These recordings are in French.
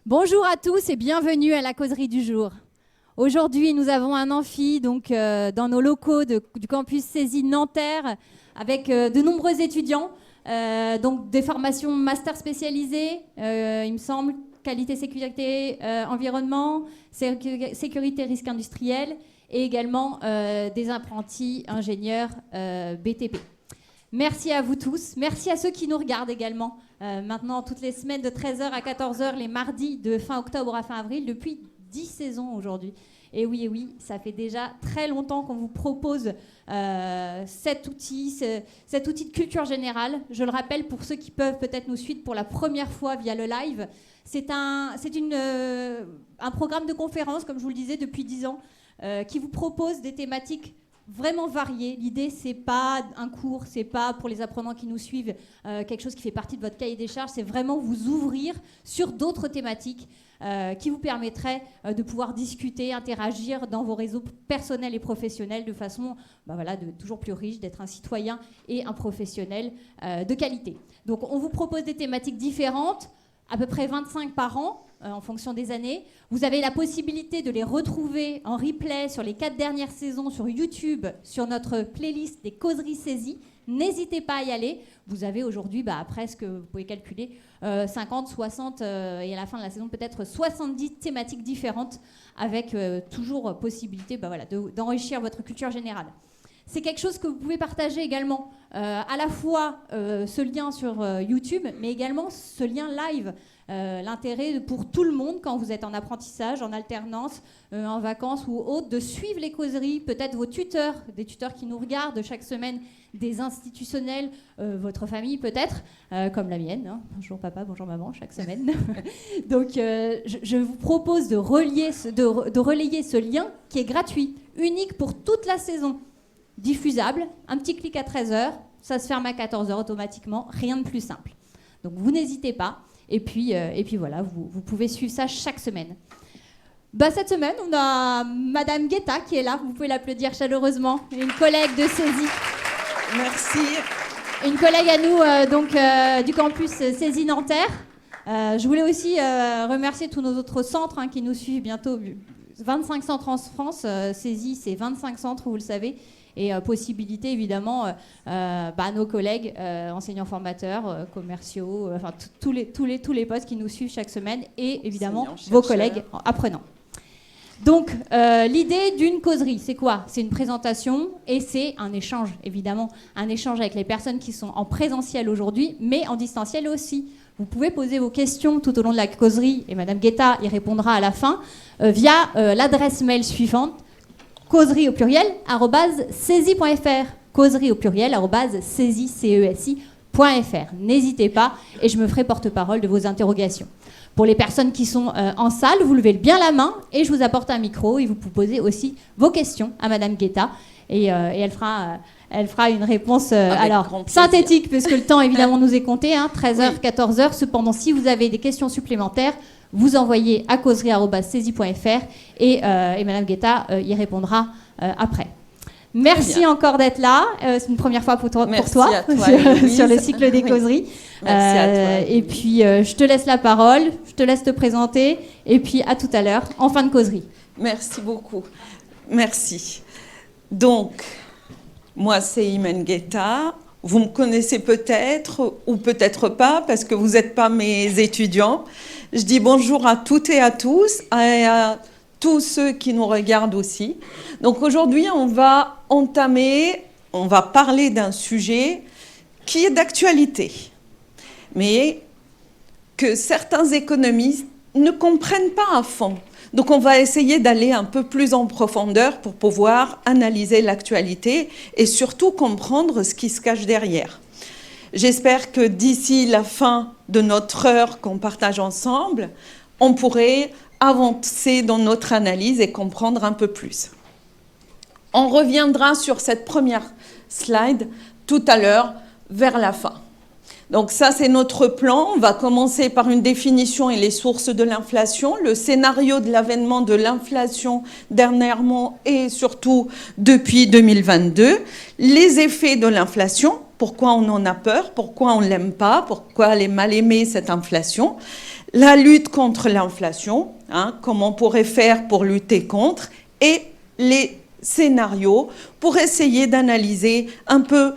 Bonjour à tous et bienvenue à la causerie du jour. Aujourd'hui, nous avons un amphi dans nos locaux du campus CESI Nanterre avec de nombreux étudiants, donc des formations master spécialisées, il me semble, qualité, sécurité, environnement, sécurité, risque industriel et également des apprentis ingénieurs BTP. Merci à vous tous. Merci à ceux qui nous regardent également. Maintenant, toutes les semaines de 13h à 14h, les mardis de fin octobre à fin avril, depuis 10 saisons aujourd'hui. Et oui, ça fait déjà très longtemps qu'on vous propose cet outil de culture générale. Je le rappelle pour ceux qui peuvent peut-être nous suivre pour la première fois via le live. C'est un programme de conférence, comme je vous le disais, depuis 10 ans, qui vous propose des thématiques vraiment varié. L'idée, c'est pas un cours, c'est pas pour les apprenants qui nous suivent quelque chose qui fait partie de votre cahier des charges, c'est vraiment vous ouvrir sur d'autres thématiques qui vous permettraient de pouvoir discuter, interagir dans vos réseaux personnels et professionnels de façon de toujours plus riche, d'être un citoyen et un professionnel de qualité. Donc on vous propose des thématiques différentes, à peu près 25 par an, en fonction des années. Vous avez la possibilité de les retrouver en replay sur les 4 dernières saisons sur YouTube, sur notre playlist des causeries saisies. N'hésitez pas à y aller. Vous avez aujourd'hui presque, vous pouvez calculer, 50, 60 et à la fin de la saison peut-être 70 thématiques différentes avec toujours possibilité d'enrichir votre culture générale. C'est quelque chose que vous pouvez partager également, à la fois ce lien sur YouTube, mais également ce lien live. L'intérêt pour tout le monde, quand vous êtes en apprentissage, en alternance, en vacances ou autre, de suivre les causeries, peut-être vos tuteurs, des tuteurs qui nous regardent chaque semaine, des institutionnels, votre famille peut-être, comme la mienne. Hein. Bonjour papa, bonjour maman, chaque semaine. Donc je vous propose de relayer ce lien qui est gratuit, unique pour toute la saison. Diffusable, un petit clic à 13h, ça se ferme à 14h automatiquement, rien de plus simple. Donc vous n'hésitez pas, et puis voilà, vous pouvez suivre ça chaque semaine. Cette semaine, on a Madame Guetta qui est là, vous pouvez l'applaudir chaleureusement, une collègue de CESI. Merci. Une collègue à nous du campus CESI Nanterre. Je voulais aussi remercier tous nos autres centres qui nous suivent bientôt. 25 centres en France, CESI c'est 25 centres, vous le savez. Et possibilité évidemment à nos collègues enseignants formateurs, commerciaux, tous les postes qui nous suivent chaque semaine et évidemment vos collègues apprenants. Donc l'idée d'une causerie, c'est quoi? C'est une présentation et c'est un échange, évidemment, un échange avec les personnes qui sont en présentiel aujourd'hui, mais en distanciel aussi. Vous pouvez poser vos questions tout au long de la causerie et Madame Guetta y répondra à la fin via l'adresse mail suivante: causerie au pluriel @cesi.fr, causerie au pluriel @cesi.fr. N'hésitez pas et je me ferai porte-parole de vos interrogations. Pour les personnes qui sont en salle, vous levez bien la main et je vous apporte un micro et vous pouvez poser aussi vos questions à Madame Guetta et elle fera une réponse synthétique puisque le temps évidemment nous est compté, 13h, oui. 14h. Cependant, si vous avez des questions supplémentaires, vous envoyez à causerie@cesi.fr et Madame Guetta y répondra après. Merci encore d'être là. C'est une première fois pour toi sur le cycle des causeries. Merci à toi. Et puis, je te laisse la parole, je te laisse te présenter et puis à tout à l'heure en fin de causerie. Merci beaucoup. Merci. Donc, moi, c'est Imen Guetta. Vous me connaissez peut-être ou peut-être pas parce que vous n'êtes pas mes étudiants. Je dis bonjour à toutes et à tous, à tous ceux qui nous regardent aussi. Donc aujourd'hui, on va parler d'un sujet qui est d'actualité, mais que certains économistes ne comprennent pas à fond. Donc on va essayer d'aller un peu plus en profondeur pour pouvoir analyser l'actualité et surtout comprendre ce qui se cache derrière. J'espère que d'ici la fin de notre heure qu'on partage ensemble, on pourrait avancer dans notre analyse et comprendre un peu plus. On reviendra sur cette première slide tout à l'heure vers la fin. Donc ça, c'est notre plan. On va commencer par une définition et les sources de l'inflation, le scénario de l'avènement de l'inflation dernièrement et surtout depuis 2022, les effets de l'inflation, pourquoi on en a peur, pourquoi on ne l'aime pas, pourquoi elle est mal aimée cette inflation, la lutte contre l'inflation, comment on pourrait faire pour lutter contre, et les scénarios pour essayer d'analyser un peu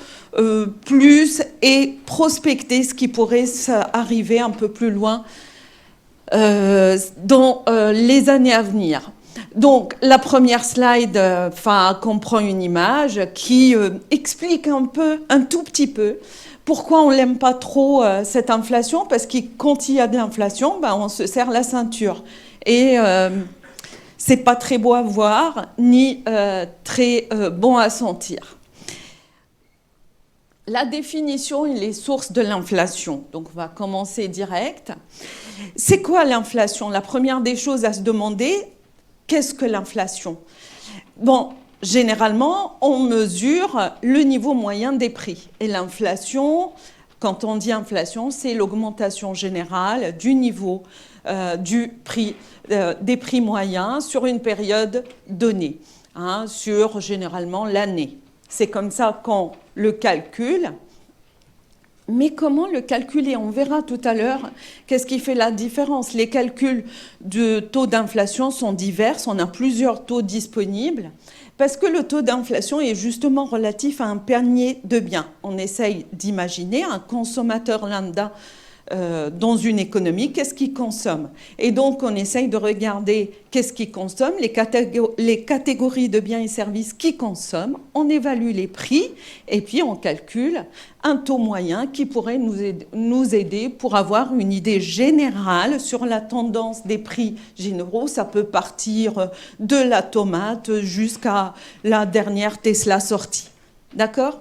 plus et prospecter ce qui pourrait arriver un peu plus loin dans les années à venir. Donc, la première slide comprend une image qui explique un tout petit peu, pourquoi on n'aime pas trop cette inflation, parce que quand il y a de l'inflation, on se serre la ceinture. Et c'est pas très beau à voir, ni très bon à sentir. La définition et les sources de l'inflation. Donc, on va commencer direct. C'est quoi l'inflation? La première des choses à se demander, qu'est-ce que l'inflation? Bon, généralement, on mesure le niveau moyen des prix. Et l'inflation, quand on dit inflation, c'est l'augmentation générale du niveau du prix, des prix moyens sur une période donnée, sur généralement l'année. C'est comme ça qu'on le calcule. Mais comment le calculer? On verra tout à l'heure qu'est-ce qui fait la différence. Les calculs de taux d'inflation sont divers, on a plusieurs taux disponibles, parce que le taux d'inflation est justement relatif à un panier de biens. On essaye d'imaginer un consommateur lambda dans une économie, qu'est-ce qu'il consomme. Et donc, on essaye de regarder qu'est-ce qu'il consomme, les catégories de biens et services qu'il consomme, on évalue les prix, et puis on calcule un taux moyen qui pourrait nous aider pour avoir une idée générale sur la tendance des prix généraux. Ça peut partir de la tomate jusqu'à la dernière Tesla sortie. D'accord ?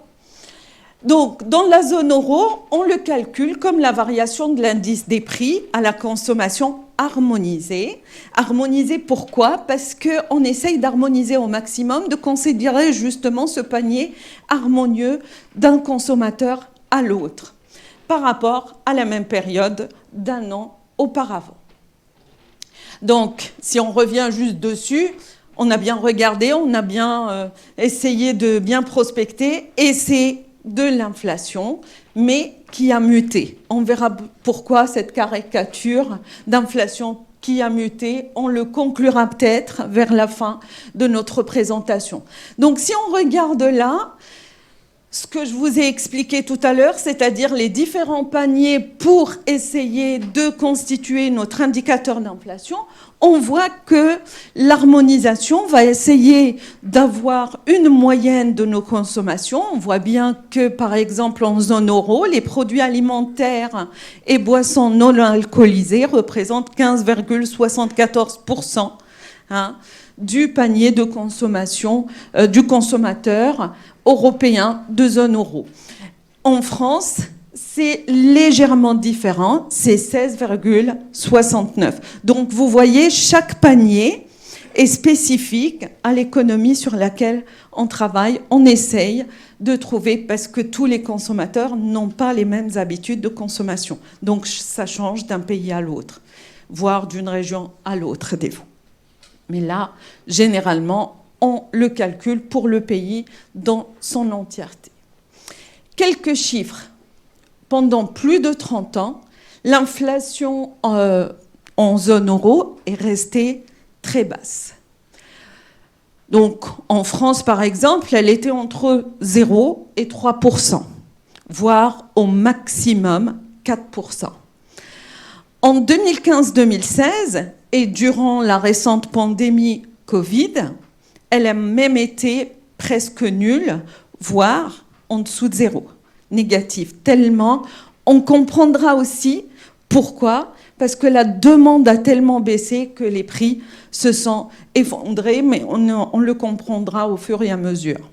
Donc, dans la zone euro, on le calcule comme la variation de l'indice des prix à la consommation harmonisée. Harmonisée, pourquoi? Parce qu'on essaye d'harmoniser au maximum, de considérer justement ce panier harmonieux d'un consommateur à l'autre, par rapport à la même période d'un an auparavant. Donc, si on revient juste dessus, on a bien regardé, on a bien essayé de bien prospecter, et c'est de l'inflation, mais qui a muté. On verra pourquoi cette caricature d'inflation qui a muté, on le conclura peut-être vers la fin de notre présentation. Donc si on regarde là, ce que je vous ai expliqué tout à l'heure, c'est-à-dire les différents paniers pour essayer de constituer notre indicateur d'inflation, on voit que l'harmonisation va essayer d'avoir une moyenne de nos consommations. On voit bien que, par exemple, en zone euro, les produits alimentaires et boissons non alcoolisées représentent 15,74% du panier de consommation du consommateur européen de zone euro. En France, c'est légèrement différent, c'est 16,69. Donc vous voyez, chaque panier est spécifique à l'économie sur laquelle on travaille. On essaye de trouver, parce que tous les consommateurs n'ont pas les mêmes habitudes de consommation. Donc ça change d'un pays à l'autre, voire d'une région à l'autre des fois. Mais là, généralement, on le calcule pour le pays dans son entièreté. Quelques chiffres. Pendant plus de 30 ans, l'inflation en zone euro est restée très basse. Donc, en France, par exemple, elle était entre 0 et 3%, voire au maximum 4%. En 2015-2016, et durant la récente pandémie Covid, elle a même été presque nulle, voire en dessous de 0, négative. Tellement, on comprendra aussi pourquoi, parce que la demande a tellement baissé que les prix se sont effondrés, mais on le comprendra au fur et à mesure.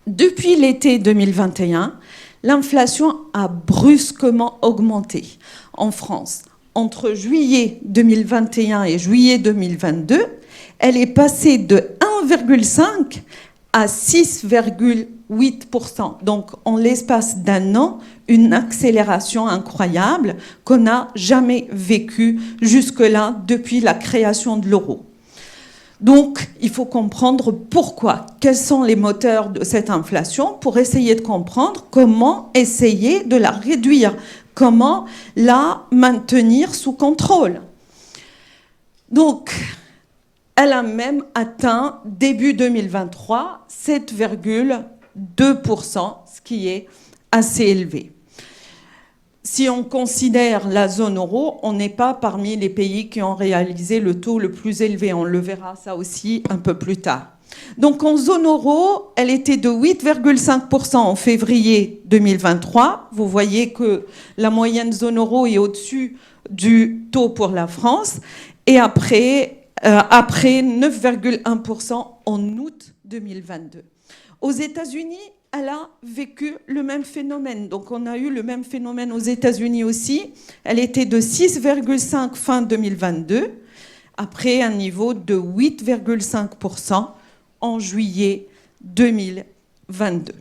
Depuis l'été 2021, l'inflation a brusquement augmenté en France. Entre juillet 2021 et juillet 2022, elle est passée de 1,5 à 6,8%. Donc, en l'espace d'un an, une accélération incroyable qu'on n'a jamais vécue jusque-là depuis la création de l'euro. Donc, il faut comprendre pourquoi, quels sont les moteurs de cette inflation pour essayer de comprendre comment essayer de la réduire, comment la maintenir sous contrôle. Donc, elle a même atteint, début 2023, 7,2%, ce qui est assez élevé. Si on considère la zone euro, on n'est pas parmi les pays qui ont réalisé le taux le plus élevé. On le verra ça aussi un peu plus tard. Donc en zone euro, elle était de 8,5% en février 2023. Vous voyez que la moyenne zone euro est au-dessus du taux pour la France. Et après 9,1% en août 2022. Aux États-Unis, elle a vécu le même phénomène. Donc on a eu le même phénomène aux États-Unis aussi. Elle était de 6,5 fin 2022, après un niveau de 8,5% en juillet 2022.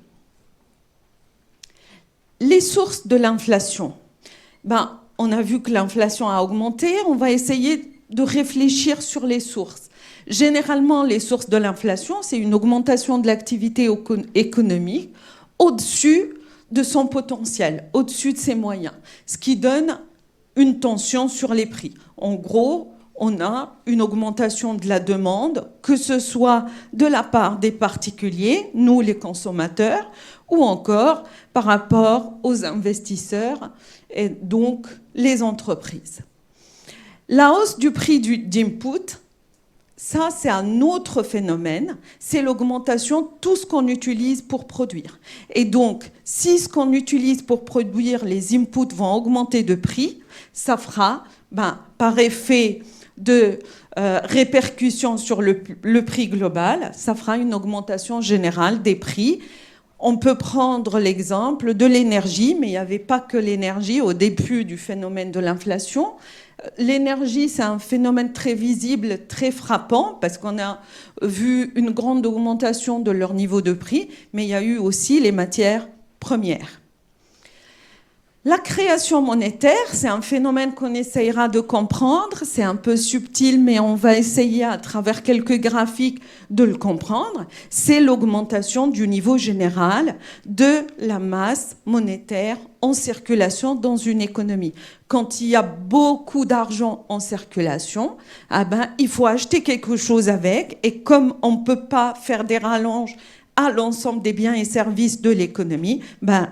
Les sources de l'inflation. On a vu que l'inflation a augmenté. On va essayer de réfléchir sur les sources. Généralement, les sources de l'inflation, c'est une augmentation de l'activité économique au-dessus de son potentiel, au-dessus de ses moyens, ce qui donne une tension sur les prix. En gros, on a une augmentation de la demande, que ce soit de la part des particuliers, nous les consommateurs, ou encore par rapport aux investisseurs et donc les entreprises. La hausse du prix d'input, ça c'est un autre phénomène, c'est l'augmentation de tout ce qu'on utilise pour produire. Et donc, si ce qu'on utilise pour produire, les inputs vont augmenter de prix, ça fera, par effet de répercussion sur le prix global, ça fera une augmentation générale des prix. On peut prendre l'exemple de l'énergie, mais il n'y avait pas que l'énergie au début du phénomène de l'inflation. L'énergie, c'est un phénomène très visible, très frappant, parce qu'on a vu une grande augmentation de leur niveau de prix, mais il y a eu aussi les matières premières. La création monétaire, c'est un phénomène qu'on essayera de comprendre. C'est un peu subtil, mais on va essayer à travers quelques graphiques de le comprendre. C'est l'augmentation du niveau général de la masse monétaire en circulation dans une économie. Quand il y a beaucoup d'argent en circulation, il faut acheter quelque chose avec. Et comme on ne peut pas faire des rallonges à l'ensemble des biens et services de l'économie,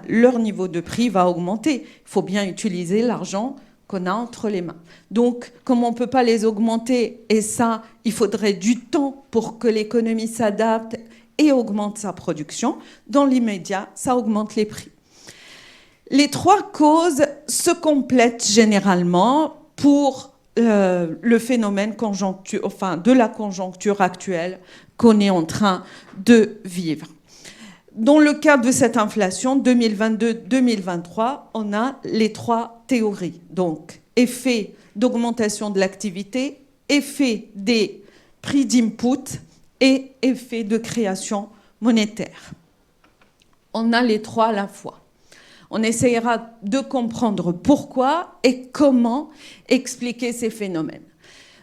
leur niveau de prix va augmenter. Il faut bien utiliser l'argent qu'on a entre les mains. Donc, comme on ne peut pas les augmenter, et ça, il faudrait du temps pour que l'économie s'adapte et augmente sa production, dans l'immédiat, ça augmente les prix. Les trois causes se complètent généralement pour le phénomène de la conjoncture actuelle qu'on est en train de vivre. Dans le cadre de cette inflation 2022-2023, on a les trois théories. Donc, effet d'augmentation de l'activité, effet des prix d'input et effet de création monétaire. On a les trois à la fois. On essaiera de comprendre pourquoi et comment expliquer ces phénomènes.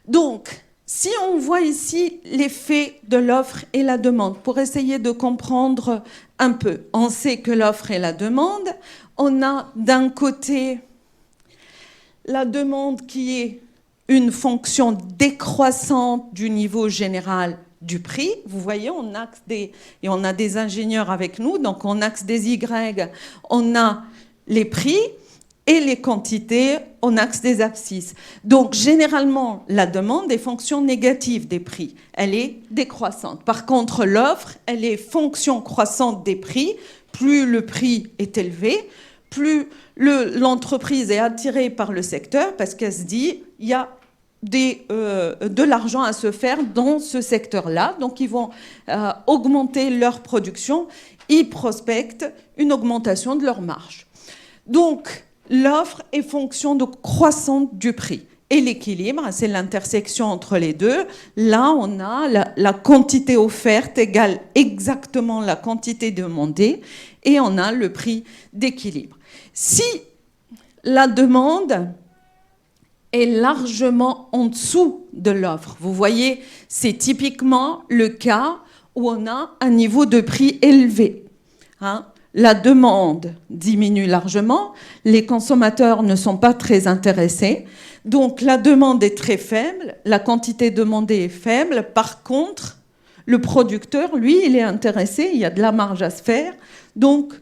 Donc, si on voit ici l'effet de l'offre et la demande, pour essayer de comprendre un peu, on sait que l'offre et la demande, on a d'un côté la demande qui est une fonction décroissante du niveau général du prix. Vous voyez, on a des ingénieurs avec nous, donc on axe des Y, on a les prix, et les quantités, on axe des abscisses. Donc, généralement, la demande est fonction négative des prix. Elle est décroissante. Par contre, l'offre, elle est fonction croissante des prix. Plus le prix est élevé, plus l'entreprise est attirée par le secteur, parce qu'elle se dit, il y a de l'argent à se faire dans ce secteur-là. Donc, ils vont augmenter leur production. Ils prospectent une augmentation de leur marge. Donc, l'offre est fonction de croissance du prix. Et l'équilibre, c'est l'intersection entre les deux. Là, on a la quantité offerte égale exactement la quantité demandée. Et on a le prix d'équilibre. Si la demande est largement en dessous de l'offre, vous voyez, c'est typiquement le cas où on a un niveau de prix élevé. la demande diminue largement, les consommateurs ne sont pas très intéressés, donc la demande est très faible, la quantité demandée est faible, par contre, le producteur, lui, il est intéressé, il y a de la marge à se faire, donc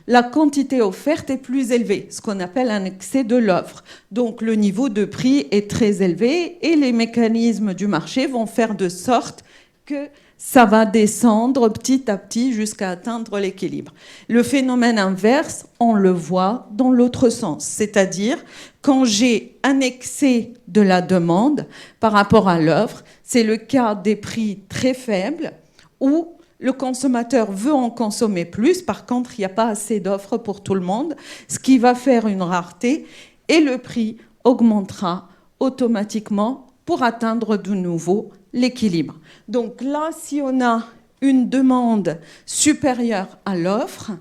la quantité offerte est plus élevée, ce qu'on appelle un excès de l'offre. Donc le niveau de prix est très élevé et les mécanismes du marché vont faire de sorte que ça va descendre petit à petit jusqu'à atteindre l'équilibre. Le phénomène inverse, on le voit dans l'autre sens, c'est-à-dire quand j'ai un excès de la demande par rapport à l'offre, c'est le cas des prix très faibles où le consommateur veut en consommer plus, par contre, il n'y a pas assez d'offres pour tout le monde, ce qui va faire une rareté et le prix augmentera automatiquement pour atteindre de nouveau l'équilibre. Donc là, si on a une demande supérieure à l'offre,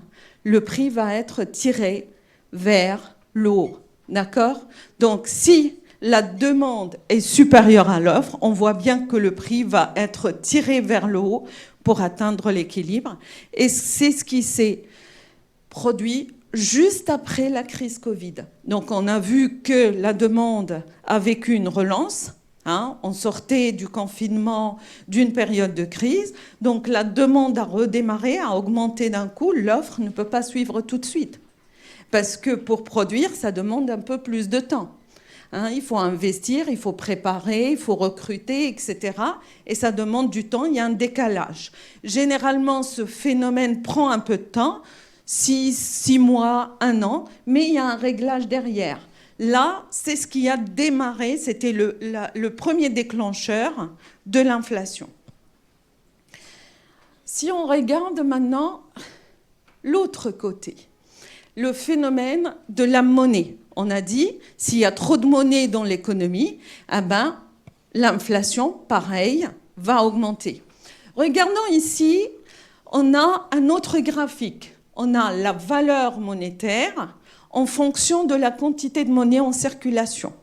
le prix va être tiré vers le haut. D'accord ? Donc si la demande est supérieure à l'offre, on voit bien que le prix va être tiré vers le haut pour atteindre l'équilibre. Et c'est ce qui s'est produit juste après la crise Covid. Donc on a vu que la demande a vécu une relance. On sortait du confinement d'une période de crise. Donc la demande a redémarré, a augmenté d'un coup. L'offre ne peut pas suivre tout de suite. Parce que pour produire, ça demande un peu plus de temps. Il faut investir, il faut préparer, il faut recruter, etc. Et ça demande du temps, il y a un décalage. Généralement, ce phénomène prend un peu de temps, 6 mois, 1 an, mais il y a un réglage derrière. Là, c'est ce qui a démarré, c'était le premier déclencheur de l'inflation. Si on regarde maintenant l'autre côté, le phénomène de la monnaie. On a dit, s'il y a trop de monnaie dans l'économie, l'inflation, pareil, va augmenter. Regardons ici, on a un autre graphique. On a la valeur monétaire en fonction de la quantité de monnaie en circulation.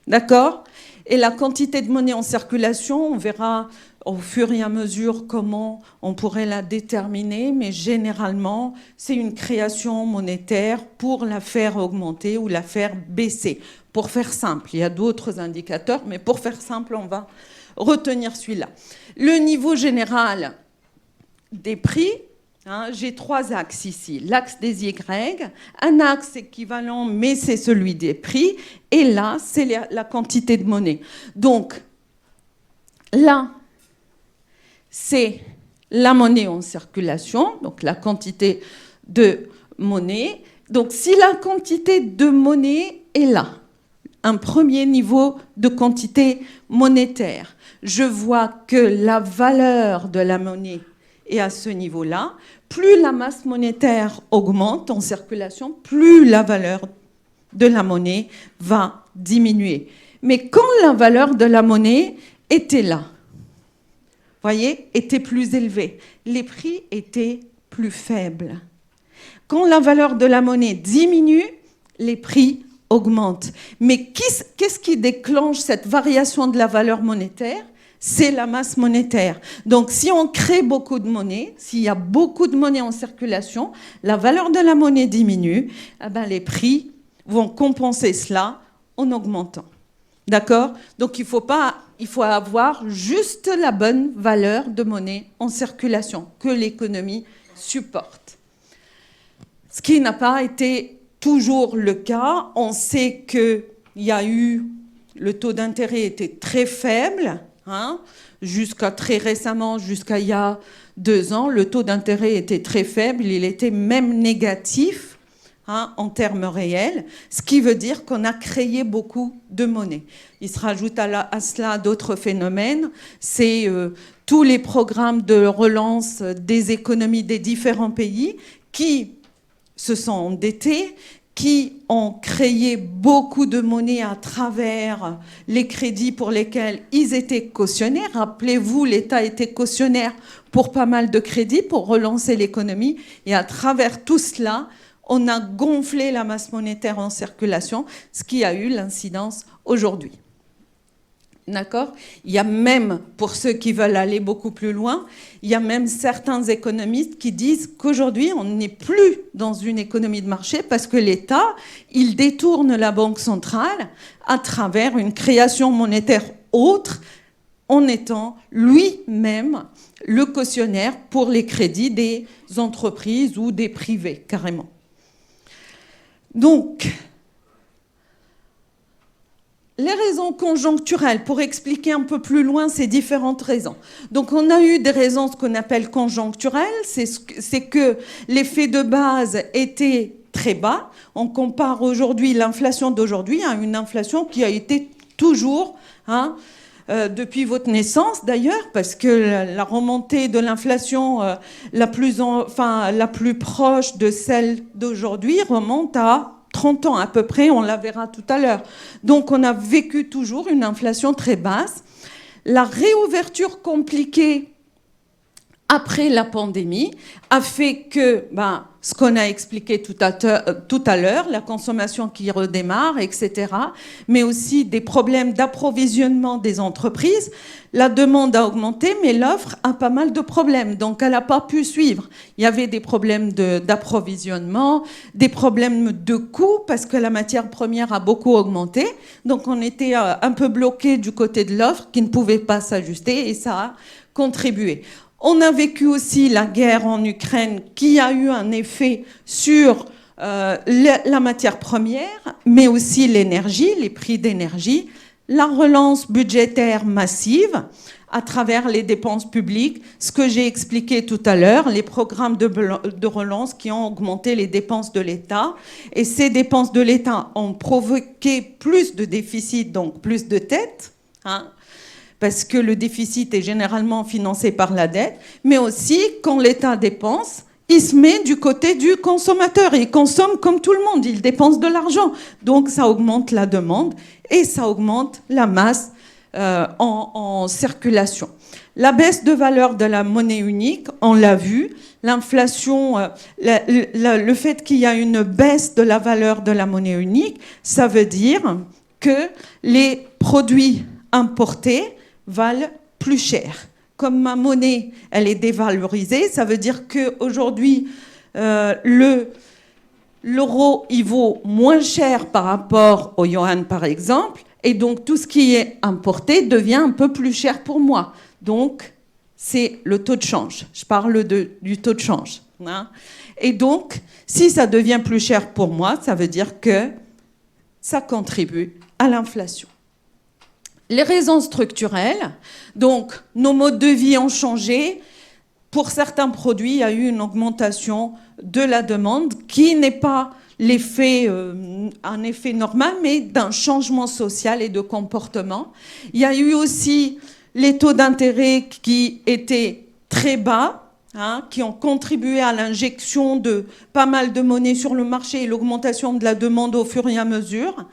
D'accord ? Et la quantité de monnaie en circulation, on verra au fur et à mesure comment on pourrait la déterminer, mais généralement, c'est une création monétaire pour la faire augmenter ou la faire baisser. Pour faire simple, il y a d'autres indicateurs, mais pour faire simple, on va retenir celui-là. Le niveau général des prix, j'ai 3 axes ici. L'axe des Y, un axe équivalent, mais c'est celui des prix, et là, c'est la quantité de monnaie. Donc, là, c'est la monnaie en circulation, donc la quantité de monnaie. Donc, si la quantité de monnaie est là, un premier niveau de quantité monétaire, je vois que la valeur de la monnaie est à ce niveau-là. Plus la masse monétaire augmente en circulation, plus la valeur de la monnaie va diminuer. Mais quand la valeur de la monnaie était là, voyez, était plus élevée, les prix étaient plus faibles. Quand la valeur de la monnaie diminue, les prix augmentent. Mais qu'est-ce qui déclenche cette variation de la valeur monétaire ? C'est la masse monétaire. Donc, si on crée beaucoup de monnaie, s'il y a beaucoup de monnaie en circulation, la valeur de la monnaie diminue, les prix vont compenser cela en augmentant. D'accord ? Donc, il faut avoir juste la bonne valeur de monnaie en circulation que l'économie supporte. Ce qui n'a pas été toujours le cas. On sait qu'il y a eu... Le taux d'intérêt était très faible. Jusqu'à très récemment, jusqu'à il y a 2 ans, le taux d'intérêt était très faible, il était même négatif en termes réels, ce qui veut dire qu'on a créé beaucoup de monnaie. Il se rajoute à cela d'autres phénomènes, c'est tous les programmes de relance des économies des différents pays qui se sont endettés, qui ont créé beaucoup de monnaie à travers les crédits pour lesquels ils étaient cautionnaires. Rappelez-vous, l'État était cautionnaire pour pas mal de crédits pour relancer l'économie. Et à travers tout cela, on a gonflé la masse monétaire en circulation, ce qui a eu l'incidence aujourd'hui. D'accord? Il y a même, pour ceux qui veulent aller beaucoup plus loin, il y a même certains économistes qui disent qu'aujourd'hui, on n'est plus dans une économie de marché parce que l'État, il détourne la Banque centrale à travers une création monétaire autre en étant lui-même le cautionnaire pour les crédits des entreprises ou des privés, carrément. Donc, les raisons conjoncturelles, pour expliquer un peu plus loin ces différentes raisons. Donc, on a eu des raisons, ce qu'on appelle conjoncturelles, c'est que l'effet de base était très bas. On compare aujourd'hui l'inflation d'aujourd'hui à une inflation qui a été toujours, depuis votre naissance d'ailleurs, parce que la remontée de l'inflation la plus proche de celle d'aujourd'hui remonte à 30 ans à peu près, on la verra tout à l'heure. Donc on a vécu toujours une inflation très basse. La réouverture compliquée après la pandémie a fait que, ce qu'on a expliqué tout à l'heure, la consommation qui redémarre, etc., mais aussi des problèmes d'approvisionnement des entreprises. La demande a augmenté, mais l'offre a pas mal de problèmes, donc elle n'a pas pu suivre. Il y avait des problèmes d'approvisionnement, des problèmes de coûts, parce que la matière première a beaucoup augmenté, donc on était un peu bloqué du côté de l'offre, qui ne pouvait pas s'ajuster, et ça a contribué. On a vécu aussi la guerre en Ukraine qui a eu un effet sur la matière première, mais aussi l'énergie, les prix d'énergie, la relance budgétaire massive à travers les dépenses publiques, ce que j'ai expliqué tout à l'heure, les programmes de relance qui ont augmenté les dépenses de l'État. Et ces dépenses de l'État ont provoqué plus de déficit, donc plus de dettes, parce que le déficit est généralement financé par la dette, mais aussi, quand l'État dépense, il se met du côté du consommateur. Il consomme comme tout le monde, il dépense de l'argent. Donc ça augmente la demande et ça augmente la masse en circulation. La baisse de valeur de la monnaie unique, on l'a vu, l'inflation, le fait qu'il y a une baisse de la valeur de la monnaie unique, ça veut dire que les produits importés valent plus cher. Comme ma monnaie, elle est dévalorisée, ça veut dire qu'aujourd'hui, l'euro, il vaut moins cher par rapport au yuan, par exemple, et donc tout ce qui est importé devient un peu plus cher pour moi. Donc, c'est le taux de change. Je parle du taux de change. Et donc, si ça devient plus cher pour moi, ça veut dire que ça contribue à l'inflation. Les raisons structurelles, donc nos modes de vie ont changé. Pour certains produits, il y a eu une augmentation de la demande qui n'est pas un effet normal, mais d'un changement social et de comportement. Il y a eu aussi les taux d'intérêt qui étaient très bas, qui ont contribué à l'injection de pas mal de monnaie sur le marché et l'augmentation de la demande au fur et à mesure.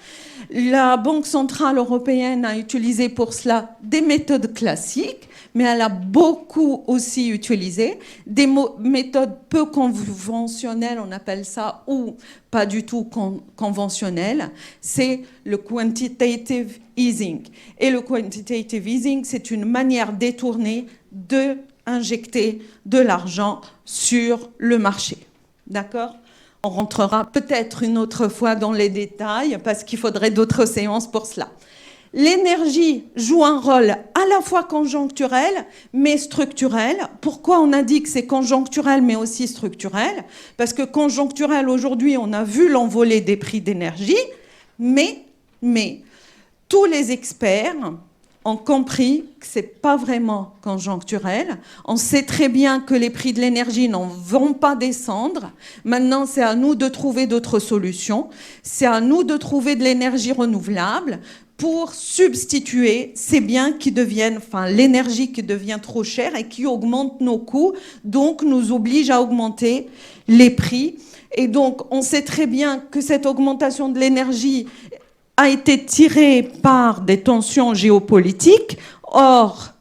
La Banque centrale européenne a utilisé pour cela des méthodes classiques, mais elle a beaucoup aussi utilisé des méthodes peu conventionnelles, on appelle ça, ou pas du tout conventionnelles. C'est le quantitative easing. Et le quantitative easing, c'est une manière détournée d'injecter de l'argent sur le marché. D'accord ? On rentrera peut-être une autre fois dans les détails parce qu'il faudrait d'autres séances pour cela. L'énergie joue un rôle à la fois conjoncturel mais structurel. Pourquoi on a dit que c'est conjoncturel mais aussi structurel ? Parce que conjoncturel, aujourd'hui, on a vu l'envolée des prix d'énergie, mais tous les experts ont compris que ce n'est pas vraiment conjoncturel. On sait très bien que les prix de l'énergie n'en vont pas descendre. Maintenant, c'est à nous de trouver d'autres solutions. C'est à nous de trouver de l'énergie renouvelable pour substituer ces biens qui deviennent, l'énergie qui devient trop chère et qui augmente nos coûts, donc nous oblige à augmenter les prix. Et donc, on sait très bien que cette augmentation de l'énergie a été tiré par des tensions géopolitiques. Or,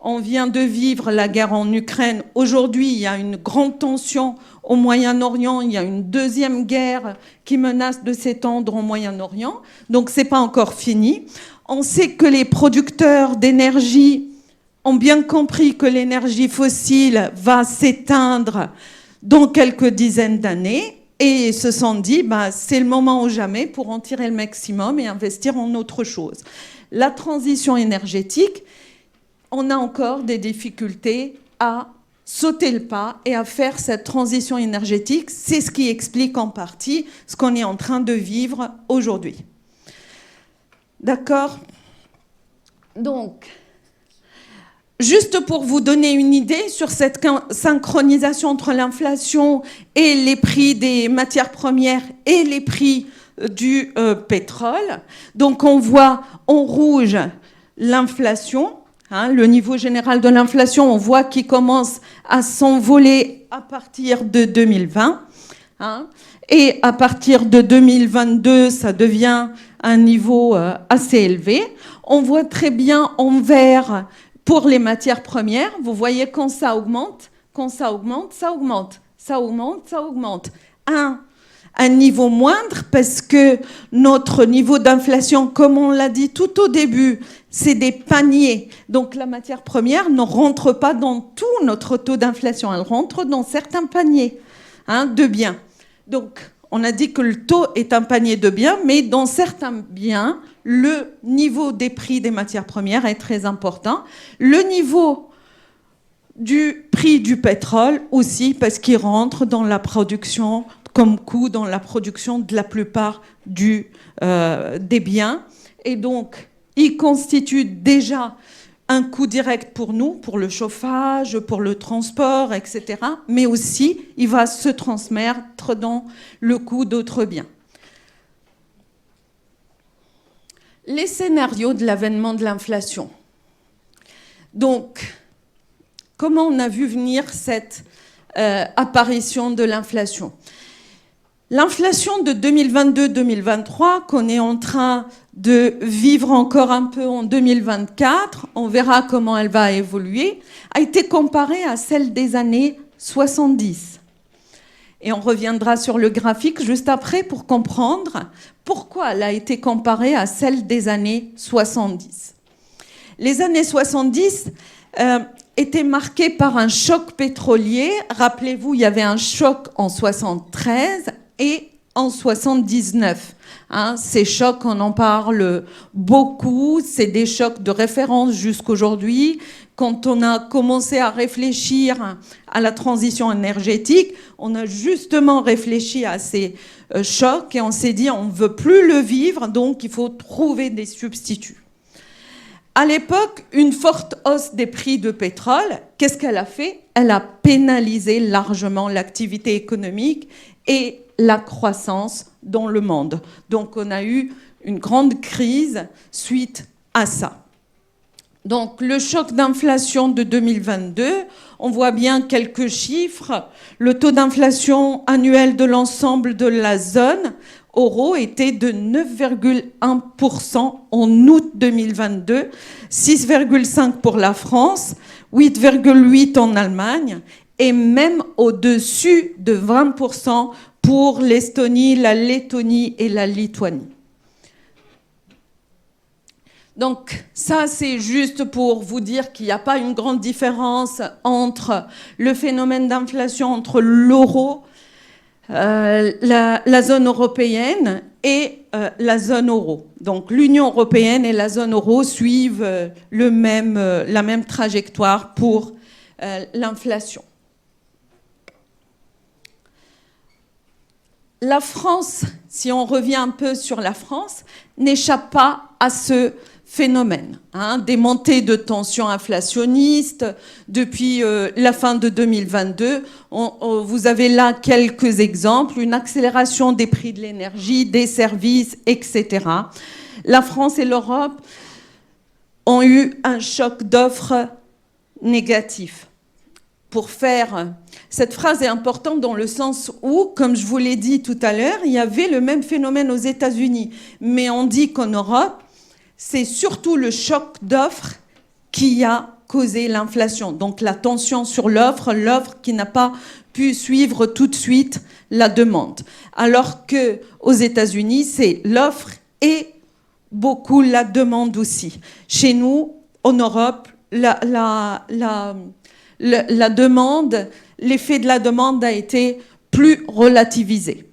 on vient de vivre la guerre en Ukraine. Aujourd'hui, il y a une grande tension au Moyen-Orient. Il y a une deuxième guerre qui menace de s'étendre au Moyen-Orient. Donc, ce n'est pas encore fini. On sait que les producteurs d'énergie ont bien compris que l'énergie fossile va s'éteindre dans quelques dizaines d'années et se sont dit c'est le moment ou jamais pour en tirer le maximum et investir en autre chose. La transition énergétique, on a encore des difficultés à sauter le pas et à faire cette transition énergétique. C'est ce qui explique en partie ce qu'on est en train de vivre aujourd'hui. D'accord ? Donc, juste pour vous donner une idée sur cette synchronisation entre l'inflation et les prix des matières premières et les prix du pétrole. Donc, on voit en rouge l'inflation. Le niveau général de l'inflation, on voit qu'il commence à s'envoler à partir de 2020. Et à partir de 2022, ça devient un niveau assez élevé. On voit très bien en vert pour les matières premières. Vous voyez quand ça augmente, ça augmente. Ça augmente, ça augmente. Un niveau moindre parce que notre niveau d'inflation, comme on l'a dit tout au début, c'est des paniers. Donc la matière première ne rentre pas dans tout notre taux d'inflation. Elle rentre dans certains paniers de biens. Donc on a dit que le taux est un panier de biens, mais dans certains biens, le niveau des prix des matières premières est très important. Le niveau du prix du pétrole aussi, parce qu'il rentre dans la production comme coût dans la production de la plupart des biens. Et donc, il constitue déjà un coût direct pour nous, pour le chauffage, pour le transport, etc. Mais aussi, il va se transmettre dans le coût d'autres biens. Les scénarios de l'avènement de l'inflation. Donc, comment on a vu venir cette apparition de l'inflation ? L'inflation de 2022-2023, qu'on est en train de vivre encore un peu en 2024, on verra comment elle va évoluer, a été comparée à celle des années 70. Et on reviendra sur le graphique juste après pour comprendre pourquoi elle a été comparée à celle des années 70. Les années 70 étaient marquées par un choc pétrolier. Rappelez-vous, il y avait un choc en 73 et en 79. Ces chocs, on en parle beaucoup. C'est des chocs de référence jusqu'aujourd'hui. Quand on a commencé à réfléchir à la transition énergétique, on a justement réfléchi à ces chocs et on s'est dit on ne veut plus le vivre, donc il faut trouver des substituts. À l'époque, une forte hausse des prix de pétrole, qu'est-ce qu'elle a fait ? Elle a pénalisé largement l'activité économique et la croissance dans le monde. Donc on a eu une grande crise suite à ça. Donc le choc d'inflation de 2022, on voit bien quelques chiffres. Le taux d'inflation annuel de l'ensemble de la zone euro était de 9,1% en août 2022, 6,5% pour la France, 8,8% en Allemagne et même au-dessus de 20% pour l'Estonie, la Lettonie et la Lituanie. Donc ça, c'est juste pour vous dire qu'il n'y a pas une grande différence entre le phénomène d'inflation entre l'euro, la zone européenne et la zone euro. Donc l'Union européenne et la zone euro suivent la même trajectoire pour l'inflation. La France, si on revient un peu sur la France, n'échappe pas à ce phénomène, des montées de tensions inflationnistes depuis la fin de 2022. Vous avez là quelques exemples, une accélération des prix de l'énergie, des services, etc. La France et l'Europe ont eu un choc d'offres négatif. Pour faire... Cette phrase est importante dans le sens où, comme je vous l'ai dit tout à l'heure, il y avait le même phénomène aux États-Unis. Mais on dit qu'en Europe, c'est surtout le choc d'offres qui a causé l'inflation. Donc la tension sur l'offre qui n'a pas pu suivre tout de suite la demande. Alors qu'aux États-Unis, c'est l'offre et beaucoup la demande aussi. Chez nous, en Europe, la demande, l'effet de la demande a été plus relativisé.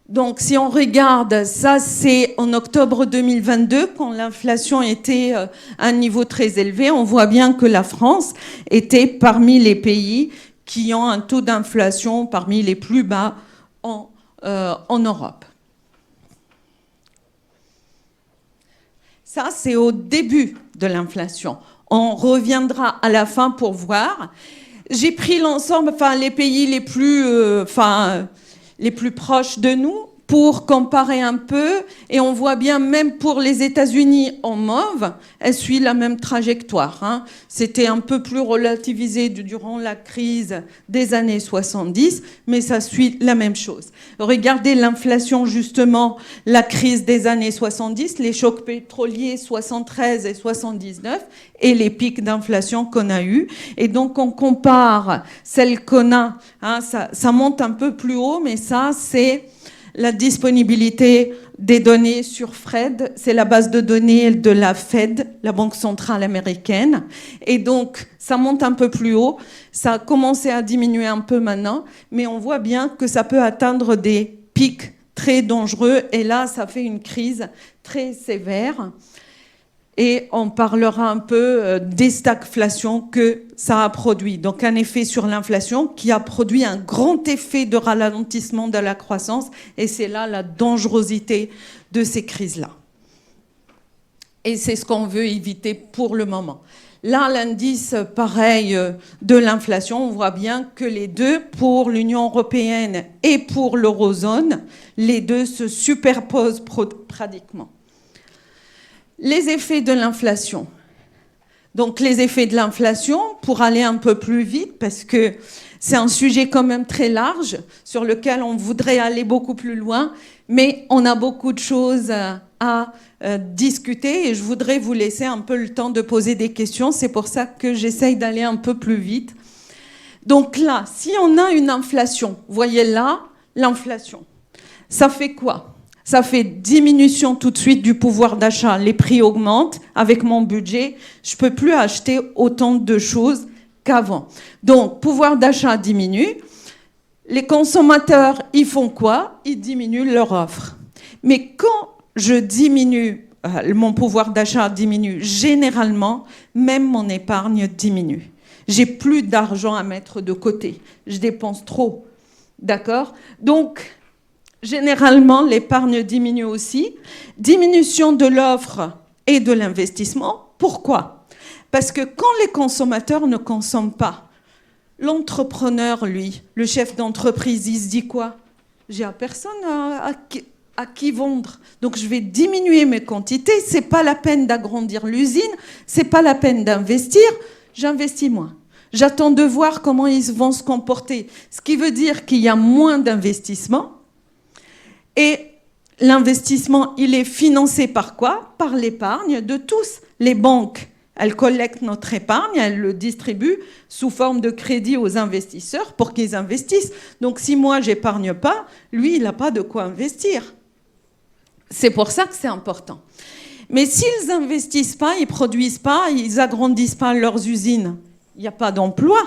Donc, si on regarde, ça c'est en octobre 2022, quand l'inflation était à un niveau très élevé, on voit bien que la France était parmi les pays qui ont un taux d'inflation parmi les plus bas en Europe. Ça, c'est au début de l'inflation. On reviendra à la fin pour voir. J'ai pris l'ensemble, les pays les plus proches de nous pour comparer un peu. Et on voit bien, même pour les États-Unis en mauve, elle suit la même trajectoire. C'était un peu plus relativisé durant la crise des années 70, mais ça suit la même chose. Regardez l'inflation, justement, la crise des années 70, les chocs pétroliers 73 et 79, et les pics d'inflation qu'on a eus. Et donc, on compare celle qu'on a, ça monte un peu plus haut, mais ça, c'est la disponibilité des données sur Fred, c'est la base de données de la Fed, la Banque centrale américaine. Et donc, ça monte un peu plus haut. Ça a commencé à diminuer un peu maintenant, mais on voit bien que ça peut atteindre des pics très dangereux. Et là, ça fait une crise très sévère. Et on parlera un peu des stagflations que ça a produit. Donc un effet sur l'inflation qui a produit un grand effet de ralentissement de la croissance. Et c'est là la dangerosité de ces crises-là. Et c'est ce qu'on veut éviter pour le moment. Là, l'indice, pareil, de l'inflation, on voit bien que les deux, pour l'Union européenne et pour l'eurozone, les deux se superposent pratiquement. Les effets de l'inflation. Donc les effets de l'inflation, pour aller un peu plus vite, parce que c'est un sujet quand même très large, sur lequel on voudrait aller beaucoup plus loin, mais on a beaucoup de choses à discuter et je voudrais vous laisser un peu le temps de poser des questions. C'est pour ça que j'essaye d'aller un peu plus vite. Donc là, si on a une inflation, voyez là, l'inflation, ça fait quoi ? Ça fait diminution tout de suite du pouvoir d'achat. Les prix augmentent. Avec mon budget, je ne peux plus acheter autant de choses qu'avant. Donc, pouvoir d'achat diminue. Les consommateurs, ils font quoi ? Ils diminuent leur offre. Mais quand je diminue, mon pouvoir d'achat diminue, généralement, même mon épargne diminue. J'ai plus d'argent à mettre de côté. Je dépense trop. D'accord ? Donc, généralement, l'épargne diminue aussi. Diminution de l'offre et de l'investissement. Pourquoi ? Parce que quand les consommateurs ne consomment pas, l'entrepreneur, lui, le chef d'entreprise, il se dit quoi ? J'ai à personne à qui vendre. Donc je vais diminuer mes quantités. C'est pas la peine d'agrandir l'usine. C'est pas la peine d'investir. J'investis moins. J'attends de voir comment ils vont se comporter. Ce qui veut dire qu'il y a moins d'investissement. Et l'investissement, il est financé par quoi ? Par l'épargne de tous. Les banques, elles collectent notre épargne, elles le distribuent sous forme de crédit aux investisseurs pour qu'ils investissent. Donc si moi, j'épargne pas, lui, il n'a pas de quoi investir. C'est pour ça que c'est important. Mais s'ils n'investissent pas, ils ne produisent pas, ils n'agrandissent pas leurs usines, il n'y a pas d'emploi,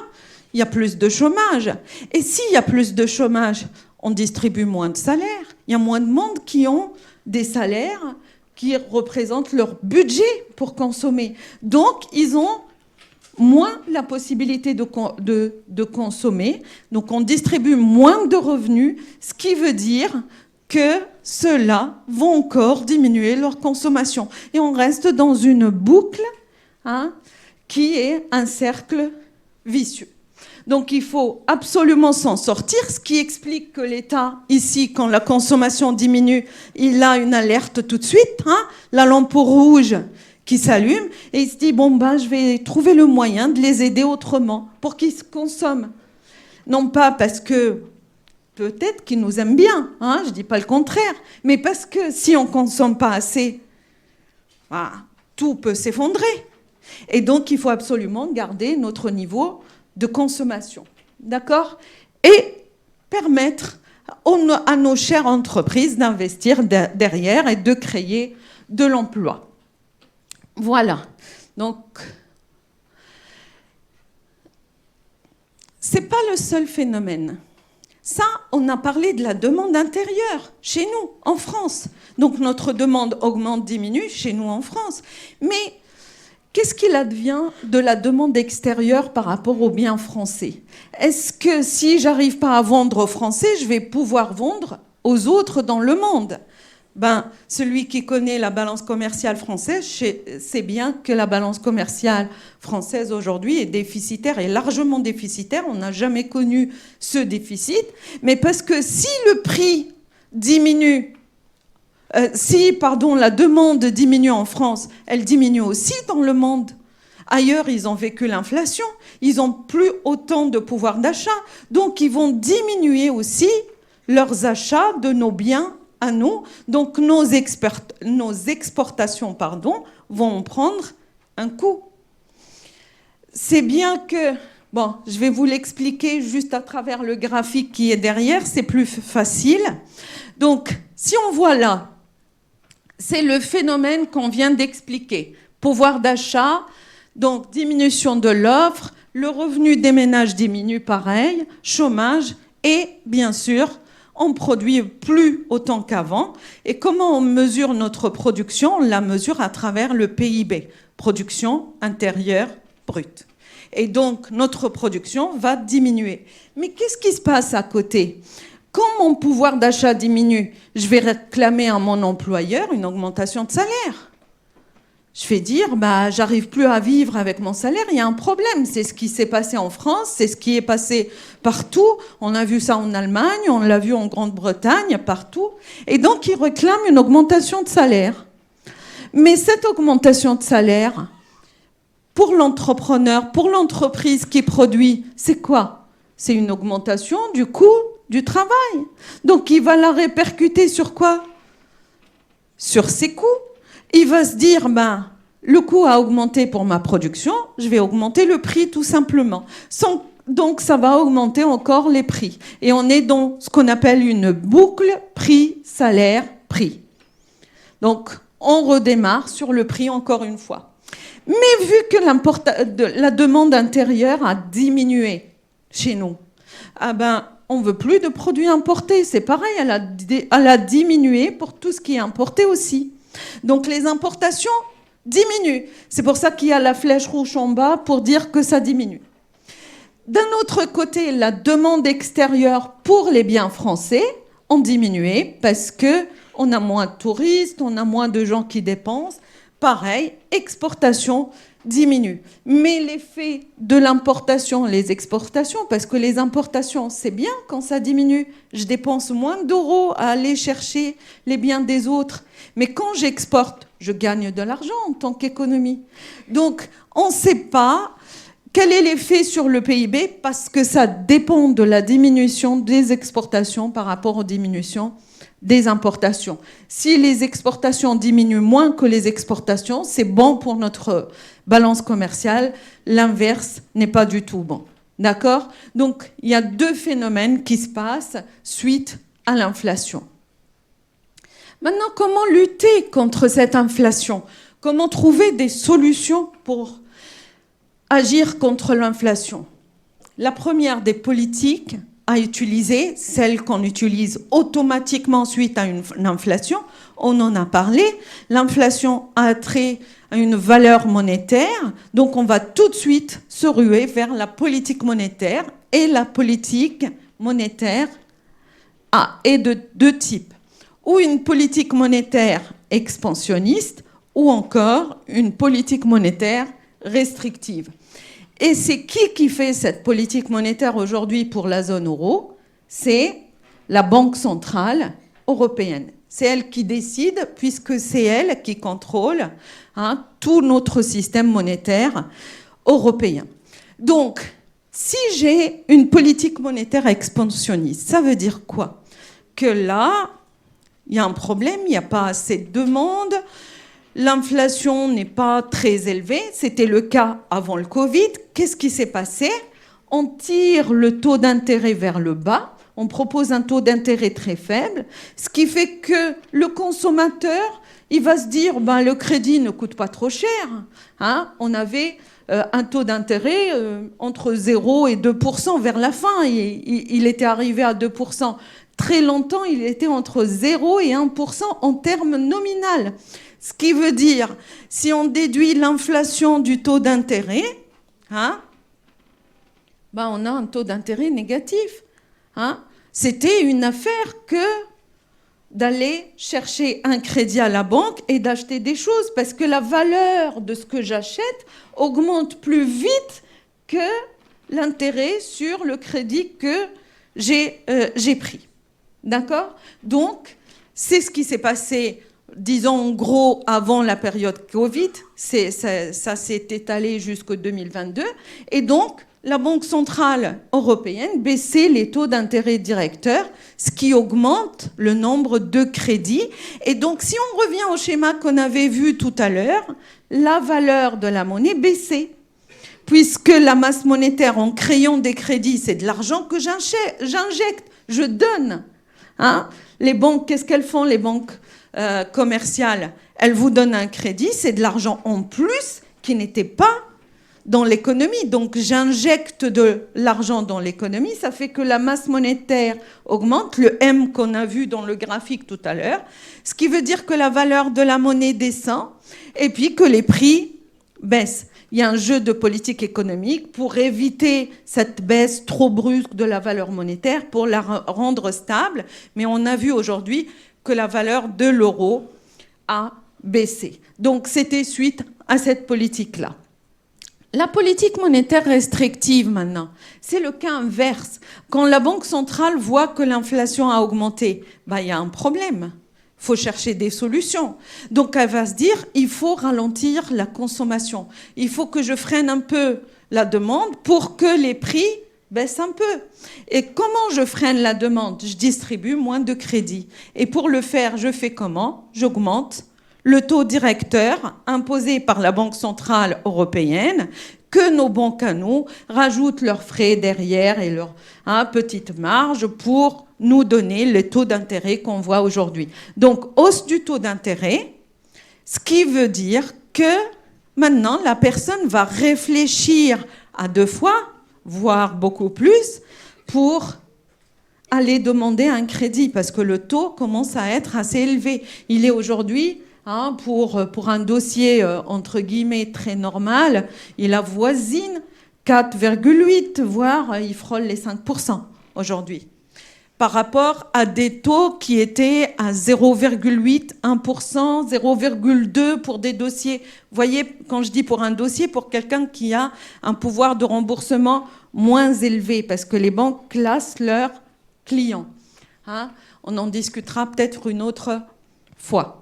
il y a plus de chômage. Et s'il y a plus de chômage, on distribue moins de salaires. Il y a moins de monde qui ont des salaires qui représentent leur budget pour consommer. Donc, ils ont moins la possibilité de consommer. Donc, on distribue moins de revenus, ce qui veut dire que ceux-là vont encore diminuer leur consommation. Et on reste dans une boucle qui est un cercle vicieux. Donc il faut absolument s'en sortir, ce qui explique que l'État, ici, quand la consommation diminue, il a une alerte tout de suite, la lampe rouge qui s'allume, et il se dit, je vais trouver le moyen de les aider autrement, pour qu'ils se consomment. Non pas parce que, peut-être qu'ils nous aiment bien, je ne dis pas le contraire, mais parce que si on ne consomme pas assez, tout peut s'effondrer. Et donc il faut absolument garder notre niveau de consommation, d'accord ? Et permettre à nos chères entreprises d'investir derrière et de créer de l'emploi. Voilà. Donc, ce n'est pas le seul phénomène. Ça, on a parlé de la demande intérieure, chez nous, en France. Donc notre demande augmente, diminue, chez nous, en France. Mais qu'est-ce qu'il advient de la demande extérieure par rapport aux biens français? Est-ce que si j'arrive pas à vendre aux Français, je vais pouvoir vendre aux autres dans le monde? Celui qui connaît la balance commerciale française sait bien que la balance commerciale française aujourd'hui est déficitaire, et largement déficitaire. On n'a jamais connu ce déficit. Mais parce que si le prix diminue, la demande diminue en France, elle diminue aussi dans le monde. Ailleurs, ils ont vécu l'inflation, ils n'ont plus autant de pouvoir d'achat, donc ils vont diminuer aussi leurs achats de nos biens à nous. Donc nos exportations vont prendre un coup. C'est bien que... Bon, je vais vous l'expliquer juste à travers le graphique qui est derrière, c'est plus facile. Donc, si on voit là, c'est le phénomène qu'on vient d'expliquer. Pouvoir d'achat, donc diminution de l'offre, le revenu des ménages diminue pareil, chômage, et bien sûr, on produit plus autant qu'avant. Et comment on mesure notre production? On la mesure à travers le PIB, production intérieure brute. Et donc, notre production va diminuer. Mais qu'est-ce qui se passe à côté? Quand mon pouvoir d'achat diminue, je vais réclamer à mon employeur une augmentation de salaire. Je vais dire, j'arrive plus à vivre avec mon salaire, il y a un problème. C'est ce qui s'est passé en France, c'est ce qui est passé partout. On a vu ça en Allemagne, on l'a vu en Grande-Bretagne, partout. Et donc, ils réclament une augmentation de salaire. Mais cette augmentation de salaire, pour l'entrepreneur, pour l'entreprise qui produit, c'est quoi? C'est une augmentation du coût du travail. Donc, il va la répercuter sur quoi? Sur ses coûts. Il va se dire, le coût a augmenté pour ma production, je vais augmenter le prix tout simplement. Donc, ça va augmenter encore les prix. Et on est dans ce qu'on appelle une boucle prix-salaire-prix. Donc, on redémarre sur le prix encore une fois. Mais vu que la demande intérieure a diminué chez nous, on ne veut plus de produits importés. C'est pareil, elle a diminué pour tout ce qui est importé aussi. Donc les importations diminuent. C'est pour ça qu'il y a la flèche rouge en bas pour dire que ça diminue. D'un autre côté, la demande extérieure pour les biens français ont diminué parce qu'on a moins de touristes, on a moins de gens qui dépensent. Pareil, exportation diminue. Mais l'effet de l'importation, les exportations, parce que les importations, c'est bien quand ça diminue. Je dépense moins d'euros à aller chercher les biens des autres. Mais quand j'exporte, je gagne de l'argent en tant qu'économie. Donc, on ne sait pas quel est l'effet sur le PIB parce que ça dépend de la diminution des exportations par rapport aux diminutions des importations. Si les exportations diminuent moins que les exportations, c'est bon pour notre balance commerciale. L'inverse n'est pas du tout bon. D'accord? Donc, il y a deux phénomènes qui se passent suite à l'inflation. Maintenant, comment lutter contre cette inflation? Comment trouver des solutions pour agir contre l'inflation? La première des politiques à utiliser, celle qu'on utilise automatiquement suite à une inflation, on en a parlé, l'inflation a trait à une valeur monétaire, donc on va tout de suite se ruer vers la politique monétaire, et la politique monétaire est de deux types, ou une politique monétaire expansionniste, ou encore une politique monétaire restrictive. Et c'est qui fait cette politique monétaire aujourd'hui pour la zone euro? C'est la Banque centrale européenne. C'est elle qui décide, puisque c'est elle qui contrôle tout notre système monétaire européen. Donc, si j'ai une politique monétaire expansionniste, ça veut dire quoi? Que là, il y a un problème, il n'y a pas assez de demande. L'inflation n'est pas très élevée, c'était le cas avant le Covid. Qu'est-ce qui s'est passé? On tire le taux d'intérêt vers le bas on propose un taux d'intérêt très faible, ce qui fait que le consommateur, il va se dire, ben, le crédit ne coûte pas trop cher. Hein. On avait un taux d'intérêt entre 0 et 2% vers la fin. Il était arrivé à 2%. Très longtemps, il était entre 0 et 1% en termes nominal. Ce qui veut dire, si on déduit l'inflation du taux d'intérêt, hein, ben on a un taux d'intérêt négatif. Hein. C'était une affaire que d'aller chercher un crédit à la banque et d'acheter des choses, parce que la valeur de ce que j'achète augmente plus vite que l'intérêt sur le crédit que j'ai pris. D'accord ? Donc, c'est ce qui s'est passé, disons en gros, avant la période Covid. Ça s'est étalé jusqu'en 2022. Et donc, la Banque centrale européenne baissait les taux d'intérêt directeurs, ce qui augmente le nombre de crédits. Et donc, si on revient au schéma qu'on avait vu tout à l'heure, la valeur de la monnaie baissait. Puisque la masse monétaire, en créant des crédits, c'est de l'argent que j'injecte, je donne. Hein? Les banques, qu'est-ce qu'elles font, les banques commerciales? Elles vous donnent un crédit, c'est de l'argent en plus qui n'était pas dans l'économie. Donc j'injecte de l'argent dans l'économie, ça fait que la masse monétaire augmente, le M qu'on a vu dans le graphique tout à l'heure, ce qui veut dire que la valeur de la monnaie descend et puis que les prix baissent. Il y a un jeu de politique économique pour éviter cette baisse trop brusque de la valeur monétaire, pour la rendre stable, mais on a vu aujourd'hui que la valeur de l'euro a baissé. Donc c'était suite à cette politique-là. La politique monétaire restrictive, maintenant, c'est le cas inverse. Quand la Banque centrale voit que l'inflation a augmenté, ben, il y a un problème. Il faut chercher des solutions. Donc, elle va se dire, il faut ralentir la consommation. Il faut que je freine un peu la demande pour que les prix baissent un peu. Et comment je freine la demande? Je distribue moins de crédit. Et pour le faire, je fais comment? J'augmente le taux directeur imposé par la Banque centrale européenne, que nos banques à nous rajoutent leurs frais derrière et leur petite marge pour nous donner les taux d'intérêt qu'on voit aujourd'hui. Donc, hausse du taux d'intérêt, ce qui veut dire que maintenant, la personne va réfléchir à 2 fois, voire beaucoup plus, pour aller demander un crédit, parce que le taux commence à être assez élevé. Il est aujourd'hui... pour un dossier, entre guillemets, très normal, il avoisine 4,8, voire il frôle les 5% aujourd'hui. Par rapport à des taux qui étaient à 0,8, 1%, 0,2 pour des dossiers. Vous voyez, quand je dis pour un dossier, pour quelqu'un qui a un pouvoir de remboursement moins élevé, parce que les banques classent leurs clients. On en discutera peut-être une autre fois.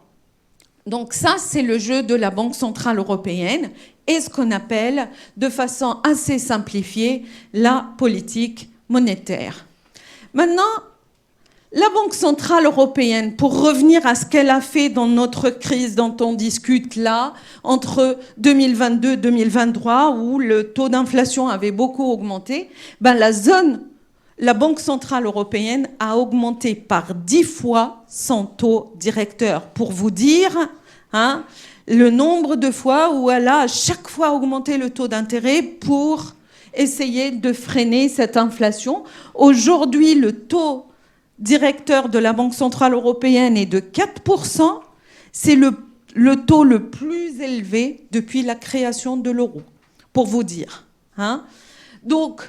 Donc ça, c'est le jeu de la Banque centrale européenne et ce qu'on appelle, de façon assez simplifiée, la politique monétaire. Maintenant, la Banque centrale européenne, pour revenir à ce qu'elle a fait dans notre crise dont on discute là, entre 2022 et 2023, où le taux d'inflation avait beaucoup augmenté, la Banque centrale européenne a augmenté par 10 fois son taux directeur. Pour vous dire le nombre de fois où elle a à chaque fois augmenté le taux d'intérêt pour essayer de freiner cette inflation. Aujourd'hui, le taux directeur de la Banque centrale européenne est de 4%. C'est le taux le plus élevé depuis la création de l'euro, pour vous dire. Donc,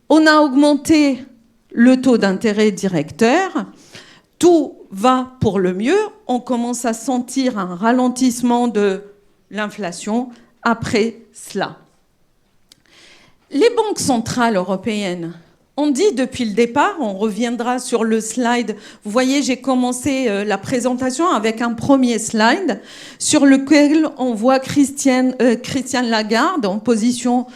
on a augmenté le taux d'intérêt directeur. Tout va pour le mieux. On commence à sentir un ralentissement de l'inflation après cela. Les banques centrales européennes, on dit depuis le départ, on reviendra sur le slide. Vous voyez, j'ai commencé la présentation avec un premier slide sur lequel on voit Christine Lagarde en position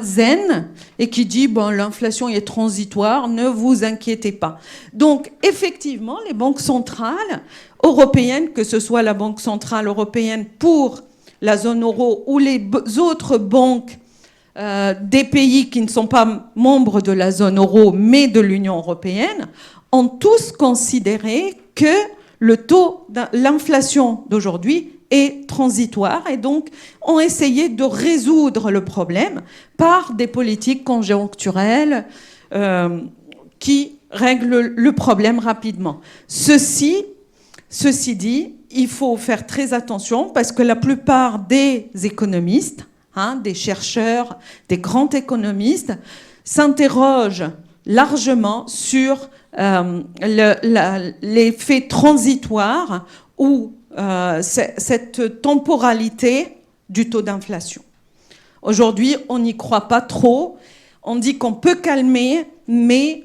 zen et qui dit l'inflation est transitoire, ne vous inquiétez pas. Donc effectivement, les banques centrales européennes, que ce soit la Banque centrale européenne pour la zone euro ou les autres banques des pays qui ne sont pas membres de la zone euro, mais de l'Union européenne, ont tous considéré que l'inflation d'aujourd'hui est transitoire et donc ont essayé de résoudre le problème par des politiques conjoncturelles qui règlent le problème rapidement. Ceci dit, il faut faire très attention parce que la plupart des économistes, des chercheurs, des grands économistes, s'interrogent largement sur l'effet transitoire ou cette temporalité du taux d'inflation. Aujourd'hui, on n'y croit pas trop. On dit qu'on peut calmer, mais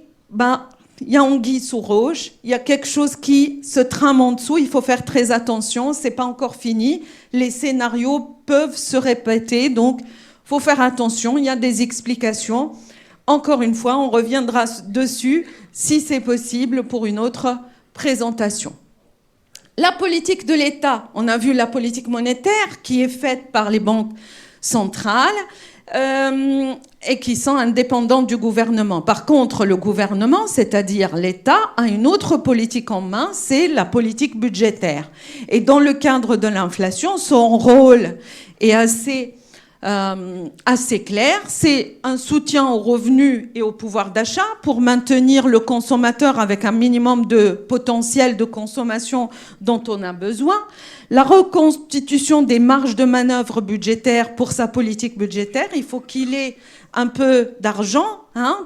il y a anguille sous roche, il y a quelque chose qui se trame en dessous, il faut faire très attention, c'est pas encore fini, les scénarios peuvent se répéter, donc il faut faire attention, il y a des explications. Encore une fois, on reviendra dessus si c'est possible pour une autre présentation. La politique de l'État, on a vu la politique monétaire qui est faite par les banques centrales et qui sont indépendantes du gouvernement. Par contre, le gouvernement, c'est-à-dire l'État, a une autre politique en main, c'est la politique budgétaire. Et dans le cadre de l'inflation, son rôle est assez clair. C'est un soutien aux revenus et au pouvoir d'achat pour maintenir le consommateur avec un minimum de potentiel de consommation dont on a besoin. La reconstitution des marges de manœuvre budgétaires pour sa politique budgétaire, il faut qu'il ait un peu d'argent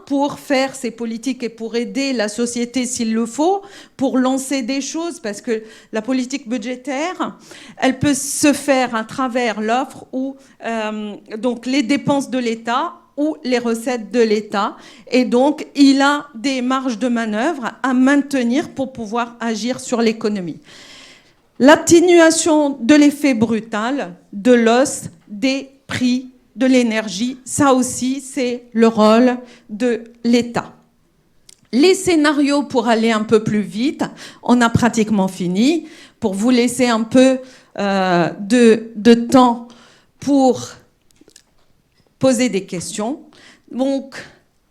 pour faire ses politiques et pour aider la société s'il le faut, pour lancer des choses, parce que la politique budgétaire, elle peut se faire à travers l'offre ou donc les dépenses de l'État ou les recettes de l'État. Et donc, il a des marges de manœuvre à maintenir pour pouvoir agir sur l'économie. L'atténuation de l'effet brutal de l'hausse des prix de l'énergie, ça aussi, c'est le rôle de l'État. Les scénarios, pour aller un peu plus vite, on a pratiquement fini, pour vous laisser un peu de temps pour poser des questions. Donc,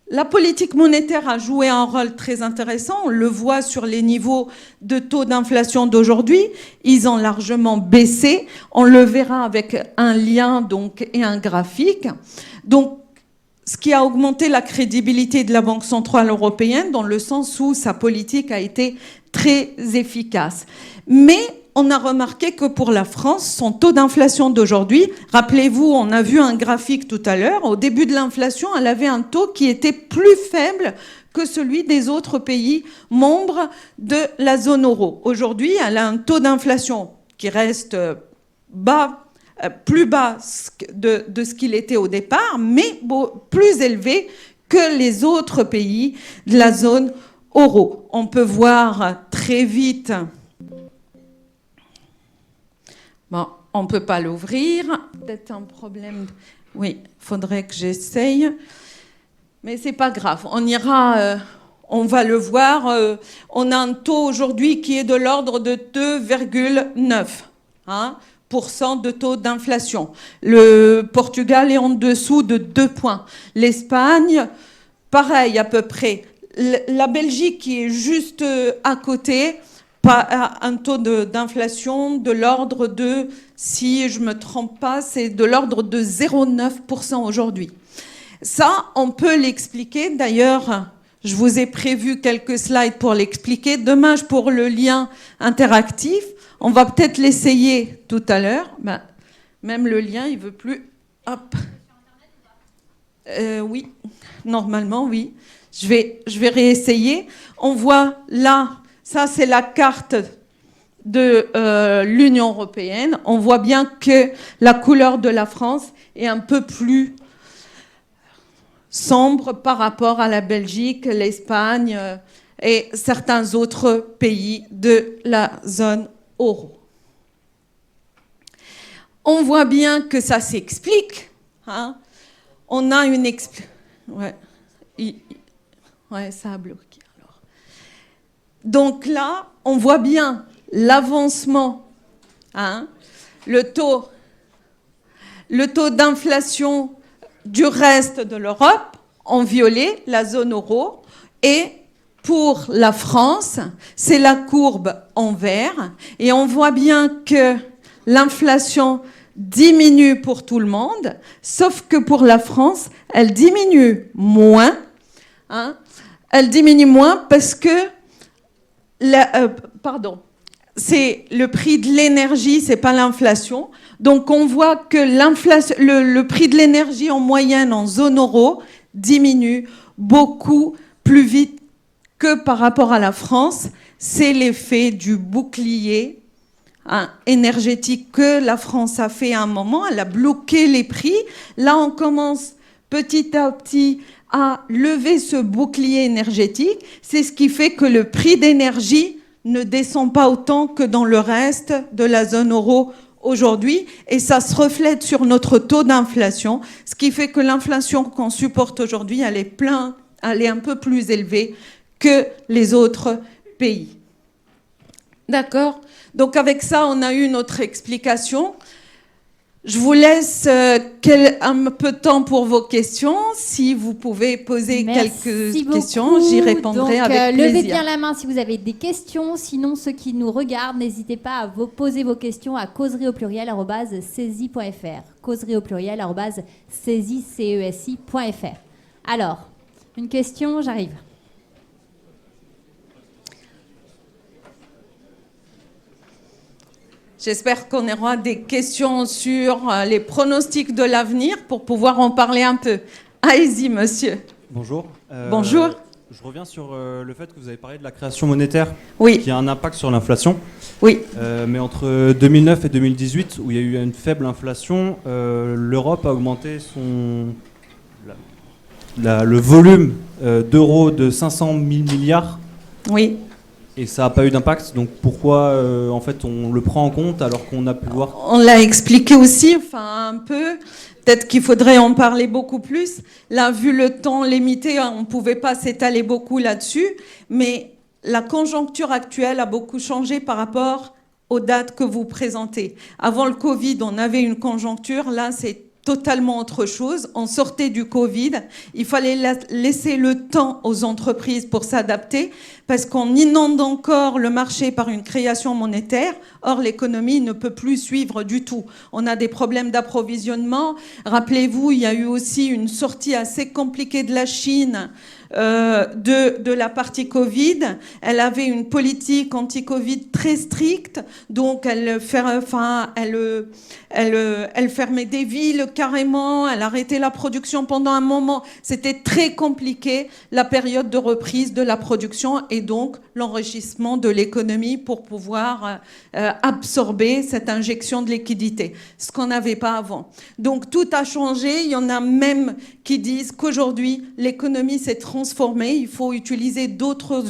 la politique monétaire a joué un rôle très intéressant. On le voit sur les niveaux de taux d'inflation d'aujourd'hui. Ils ont largement baissé. On le verra avec un lien donc, et un graphique. Donc, ce qui a augmenté la crédibilité de la Banque centrale européenne dans le sens où sa politique a été très efficace. Mais on a remarqué que pour la France, son taux d'inflation d'aujourd'hui, rappelez-vous, on a vu un graphique tout à l'heure, au début de l'inflation, elle avait un taux qui était plus faible que celui des autres pays membres de la zone euro. Aujourd'hui, elle a un taux d'inflation qui reste bas, plus bas de ce qu'il était au départ, mais plus élevé que les autres pays de la zone euro. On peut voir très vite... Bon, on ne peut pas l'ouvrir. Peut-être un problème. Oui, il faudrait que j'essaye. Mais ce n'est pas grave. On ira, on va le voir. On a un taux aujourd'hui qui est de l'ordre de 2,9% de taux d'inflation. Le Portugal est en dessous de 2 points. L'Espagne, pareil à peu près. La Belgique qui est juste à côté... un taux d'inflation de l'ordre de, si je ne me trompe pas, c'est de l'ordre de 0,9% aujourd'hui. Ça, on peut l'expliquer. D'ailleurs, je vous ai prévu quelques slides pour l'expliquer. Dommage pour le lien interactif. On va peut-être l'essayer tout à l'heure. Même le lien, il ne veut plus. Hop. Oui, normalement, oui. Je vais réessayer. On voit là... Ça, c'est la carte de l'Union européenne. On voit bien que la couleur de la France est un peu plus sombre par rapport à la Belgique, l'Espagne et certains autres pays de la zone euro. On voit bien que ça s'explique. On a une explication. Ouais, ça a bloqué. Donc là, on voit bien l'avancement, le taux d'inflation du reste de l'Europe, en violet, la zone euro, et pour la France, c'est la courbe en vert, et on voit bien que l'inflation diminue pour tout le monde, sauf que pour la France, elle diminue moins. Elle diminue moins parce que c'est le prix de l'énergie, c'est pas l'inflation. Donc on voit que le prix de l'énergie en moyenne en zone euro diminue beaucoup plus vite que par rapport à la France. C'est l'effet du bouclier énergétique que la France a fait à un moment. Elle a bloqué les prix. Là, on commence petit à petit à lever ce bouclier énergétique. C'est ce qui fait que le prix d'énergie ne descend pas autant que dans le reste de la zone euro aujourd'hui, et ça se reflète sur notre taux d'inflation, ce qui fait que l'inflation qu'on supporte aujourd'hui, elle est un peu plus élevée que les autres pays. D'accord ? Donc avec ça, on a eu notre explication. Je vous laisse un peu de temps pour vos questions. Si vous pouvez poser quelques questions, j'y répondrai avec plaisir. Levez bien la main si vous avez des questions. Sinon, ceux qui nous regardent, n'hésitez pas à poser vos questions à causerie@cesi.fr. causerie@cesi.fr. Alors, une question, j'arrive. J'espère qu'on aura des questions sur les pronostics de l'avenir pour pouvoir en parler un peu. Allez-y, monsieur. Bonjour. Bonjour. Je reviens sur le fait que vous avez parlé de la création monétaire qui a un impact sur l'inflation. Oui. Mais entre 2009 et 2018, où il y a eu une faible inflation, l'Europe a augmenté le volume d'euros de 500 000 milliards. Oui. Et ça n'a pas eu d'impact, donc pourquoi en fait on le prend en compte alors qu'on a pu voir? On l'a expliqué aussi, un peu. Peut-être qu'il faudrait en parler beaucoup plus. Là, vu le temps limité, on ne pouvait pas s'étaler beaucoup là-dessus. Mais la conjoncture actuelle a beaucoup changé par rapport aux dates que vous présentez. Avant le Covid, on avait une conjoncture. Là, c'est totalement autre chose. On sortait du Covid. Il fallait laisser le temps aux entreprises pour s'adapter parce qu'on inonde encore le marché par une création monétaire. Or, l'économie ne peut plus suivre du tout. On a des problèmes d'approvisionnement. Rappelez-vous, il y a eu aussi une sortie assez compliquée de la Chine de la partie Covid. Elle avait une politique anti-Covid très stricte, donc elle fermait des villes carrément, elle arrêtait la production pendant un moment. C'était très compliqué, la période de reprise de la production et donc l'enrichissement de l'économie pour pouvoir absorber cette injection de liquidité, ce qu'on n'avait pas avant. Donc tout a changé. Il y en a même qui disent qu'aujourd'hui, l'économie s'est transformée. Il faut utiliser d'autres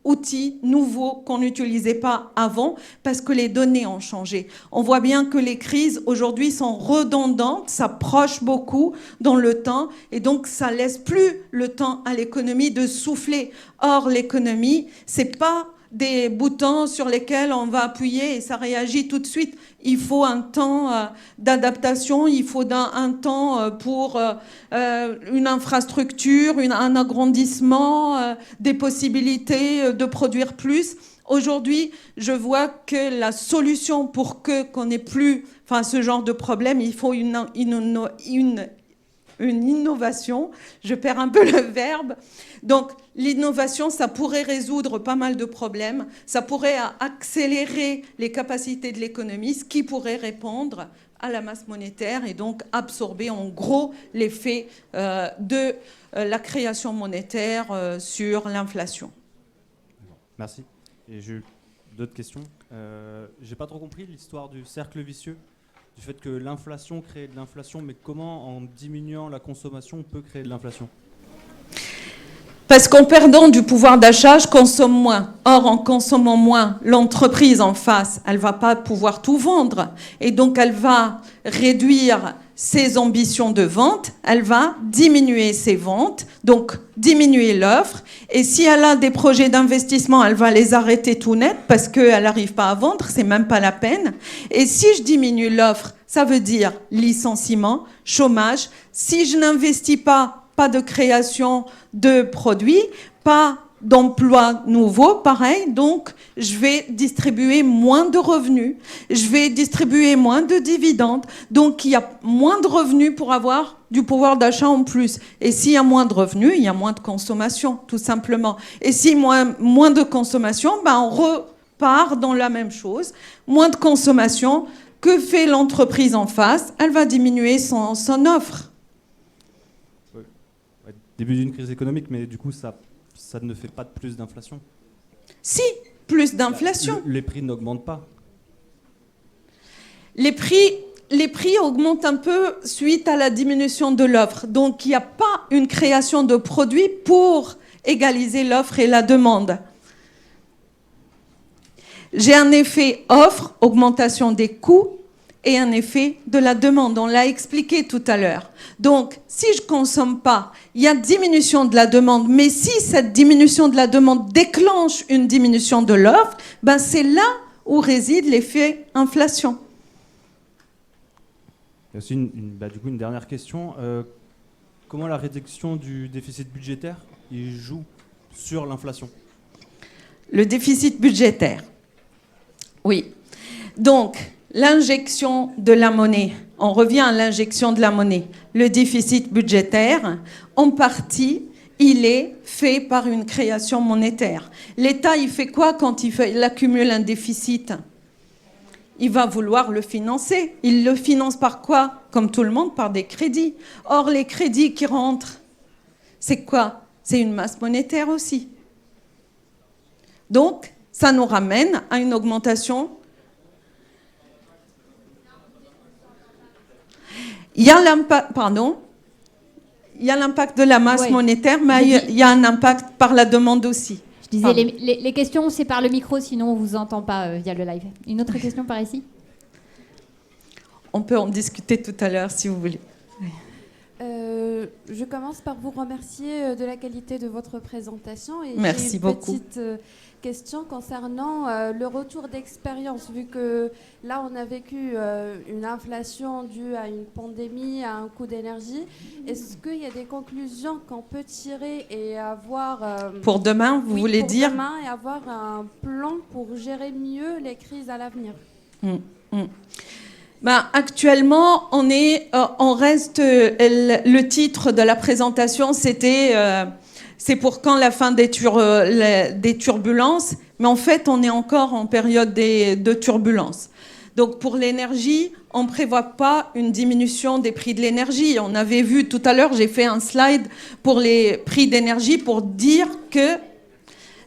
outils nouveaux qu'on n'utilisait pas avant parce que les données ont changé. On voit bien que les crises aujourd'hui sont redondantes, s'approchent beaucoup dans le temps et donc ça laisse plus le temps à l'économie de souffler. Or, l'économie, c'est pas des boutons sur lesquels on va appuyer et ça réagit tout de suite. Il faut un temps d'adaptation, il faut un temps pour une infrastructure, un agrandissement, des possibilités de produire plus. Aujourd'hui, je vois que la solution pour qu'on n'ait plus ce genre de problème, il faut une innovation. Je perds un peu le verbe. Donc, l'innovation, ça pourrait résoudre pas mal de problèmes. Ça pourrait accélérer les capacités de l'économie, ce qui pourrait répondre à la masse monétaire et donc absorber en gros l'effet de la création monétaire sur l'inflation. Merci. Et j'ai eu d'autres questions. J'ai pas trop compris l'histoire du cercle vicieux, du fait que l'inflation crée de l'inflation, mais comment en diminuant la consommation on peut créer de l'inflation? Parce qu'en perdant du pouvoir d'achat, je consomme moins. Or, en consommant moins, l'entreprise en face, elle ne va pas pouvoir tout vendre. Et donc, elle va réduire ses ambitions de vente, elle va diminuer ses ventes, donc diminuer l'offre. Et si elle a des projets d'investissement, elle va les arrêter tout net parce qu'elle n'arrive pas à vendre, c'est même pas la peine. Et si je diminue l'offre, ça veut dire licenciement, chômage. Si je n'investis pas de création de produits, pas d'emplois nouveaux, pareil, donc je vais distribuer moins de revenus, je vais distribuer moins de dividendes, donc il y a moins de revenus pour avoir du pouvoir d'achat en plus. Et s'il y a moins de revenus, il y a moins de consommation, tout simplement. Et si moins de consommation, on repart dans la même chose. Moins de consommation, que fait l'entreprise en face? Elle va diminuer son offre. Début d'une crise économique, mais du coup, ça ne fait pas de plus d'inflation. Si, plus d'inflation. Les prix n'augmentent pas. Les prix augmentent un peu suite à la diminution de l'offre. Donc, il n'y a pas une création de produits pour égaliser l'offre et la demande. J'ai un effet offre, augmentation des coûts, et un effet de la demande. On l'a expliqué tout à l'heure. Donc, si je ne consomme pas, il y a diminution de la demande. Mais si cette diminution de la demande déclenche une diminution de l'offre, c'est là où réside l'effet inflation. Il y a aussi une dernière question. Comment la réduction du déficit budgétaire il joue sur l'inflation? Le déficit budgétaire. Oui. Donc, l'injection de la monnaie, on revient à l'injection de la monnaie. Le déficit budgétaire, en partie, il est fait par une création monétaire. L'État, il fait quoi quand il accumule un déficit? Il va vouloir le financer. Il le finance par quoi? Comme tout le monde, par des crédits. Or, les crédits qui rentrent, c'est quoi? C'est une masse monétaire aussi. Donc, ça nous ramène à une augmentation. Il y a l'impact, il y a l'impact de la masse monétaire, mais il y a un impact par la demande aussi. Je disais, les questions, c'est par le micro, sinon on ne vous entend pas via le live. Une autre question par ici? On peut en discuter tout à l'heure, si vous voulez. Je commence par vous remercier de la qualité de votre présentation. Et merci beaucoup. Petite question concernant le retour d'expérience, vu que là on a vécu une inflation due à une pandémie, à un coût d'énergie. Est-ce qu'il y a des conclusions qu'on peut tirer et avoir pour demain, vous voulez dire? Pour demain, et avoir un plan pour gérer mieux les crises à l'avenir. Actuellement, on reste. Le titre de la présentation, c'était c'est pour quand la fin des turbulences. Mais en fait, on est encore en période de turbulences. Donc, pour l'énergie, on ne prévoit pas une diminution des prix de l'énergie. On avait vu tout à l'heure, j'ai fait un slide pour les prix d'énergie pour dire que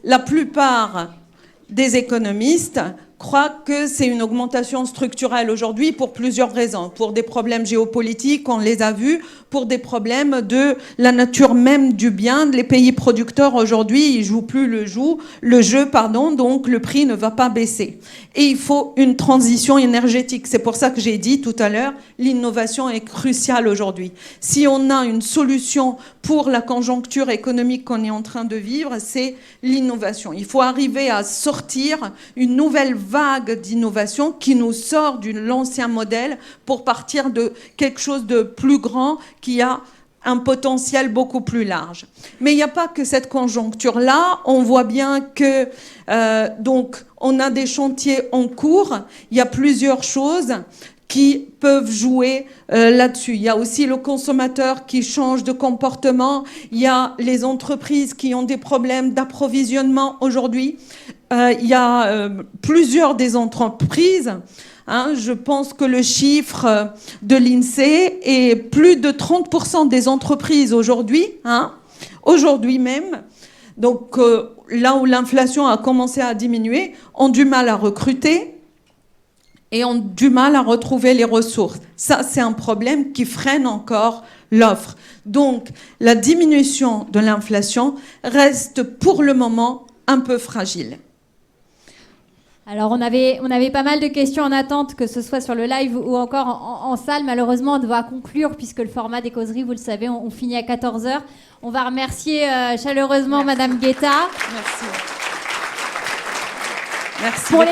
la plupart des économistes croient que c'est une augmentation structurelle aujourd'hui pour plusieurs raisons. Pour des problèmes géopolitiques, on les a vus, pour des problèmes de la nature même du bien. Les pays producteurs aujourd'hui, ils ne jouent plus le jeu, donc le prix ne va pas baisser. Et il faut une transition énergétique. C'est pour ça que j'ai dit tout à l'heure, l'innovation est cruciale aujourd'hui. Si on a une solution pour la conjoncture économique qu'on est en train de vivre, c'est l'innovation. Il faut arriver à sortir une nouvelle vague d'innovation qui nous sort de l'ancien modèle pour partir de quelque chose de plus grand qui a un potentiel beaucoup plus large. Mais il n'y a pas que cette conjoncture-là. On voit bien que donc on a des chantiers en cours. Il y a plusieurs choses qui peuvent jouer là-dessus. Il y a aussi le consommateur qui change de comportement. Il y a les entreprises qui ont des problèmes d'approvisionnement aujourd'hui. Il y a plusieurs des entreprises. Je pense que le chiffre de l'INSEE est plus de 30% des entreprises aujourd'hui, aujourd'hui même. Donc là où l'inflation a commencé à diminuer, ont du mal à recruter. et ont du mal à retrouver les ressources. Ça, c'est un problème qui freine encore l'offre. Donc, la diminution de l'inflation reste pour le moment un peu fragile. Alors, on avait pas mal de questions en attente, que ce soit sur le live ou encore en salle. Malheureusement, on doit conclure puisque le format des causeries, vous le savez, on finit à 14h. On va remercier chaleureusement Madame Guetta. Merci. Merci. Pour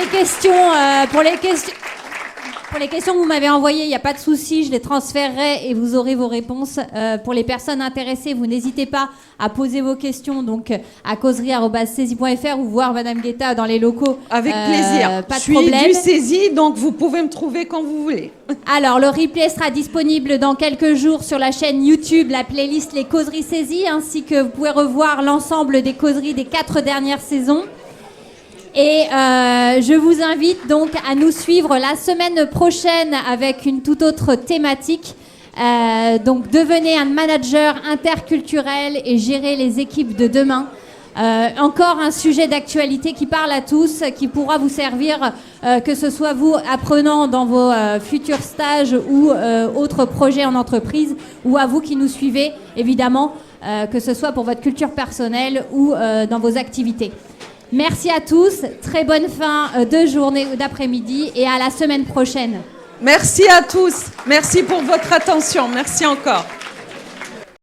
les questions que vous m'avez envoyées, il n'y a pas de souci, je les transférerai et vous aurez vos réponses. Pour les personnes intéressées, vous n'hésitez pas à poser vos questions donc à causerie@saisie.fr ou voir Madame Guetta dans les locaux. Avec plaisir. Pas de je suis problème. du Saisie, donc vous pouvez me trouver quand vous voulez. Alors, le replay sera disponible dans quelques jours sur la chaîne YouTube, la playlist Les Causeries Saisies, ainsi que vous pouvez revoir l'ensemble des causeries des 4 dernières saisons. Et je vous invite donc à nous suivre la semaine prochaine avec une toute autre thématique. Donc, devenez un manager interculturel et gérez les équipes de demain. Encore un sujet d'actualité qui parle à tous, qui pourra vous servir, que ce soit vous apprenant dans vos futurs stages ou autres projets en entreprise, ou à vous qui nous suivez, évidemment, que ce soit pour votre culture personnelle ou dans vos activités. Merci à tous, très bonne fin de journée ou d'après-midi et à la semaine prochaine. Merci à tous. Merci pour votre attention. Merci encore.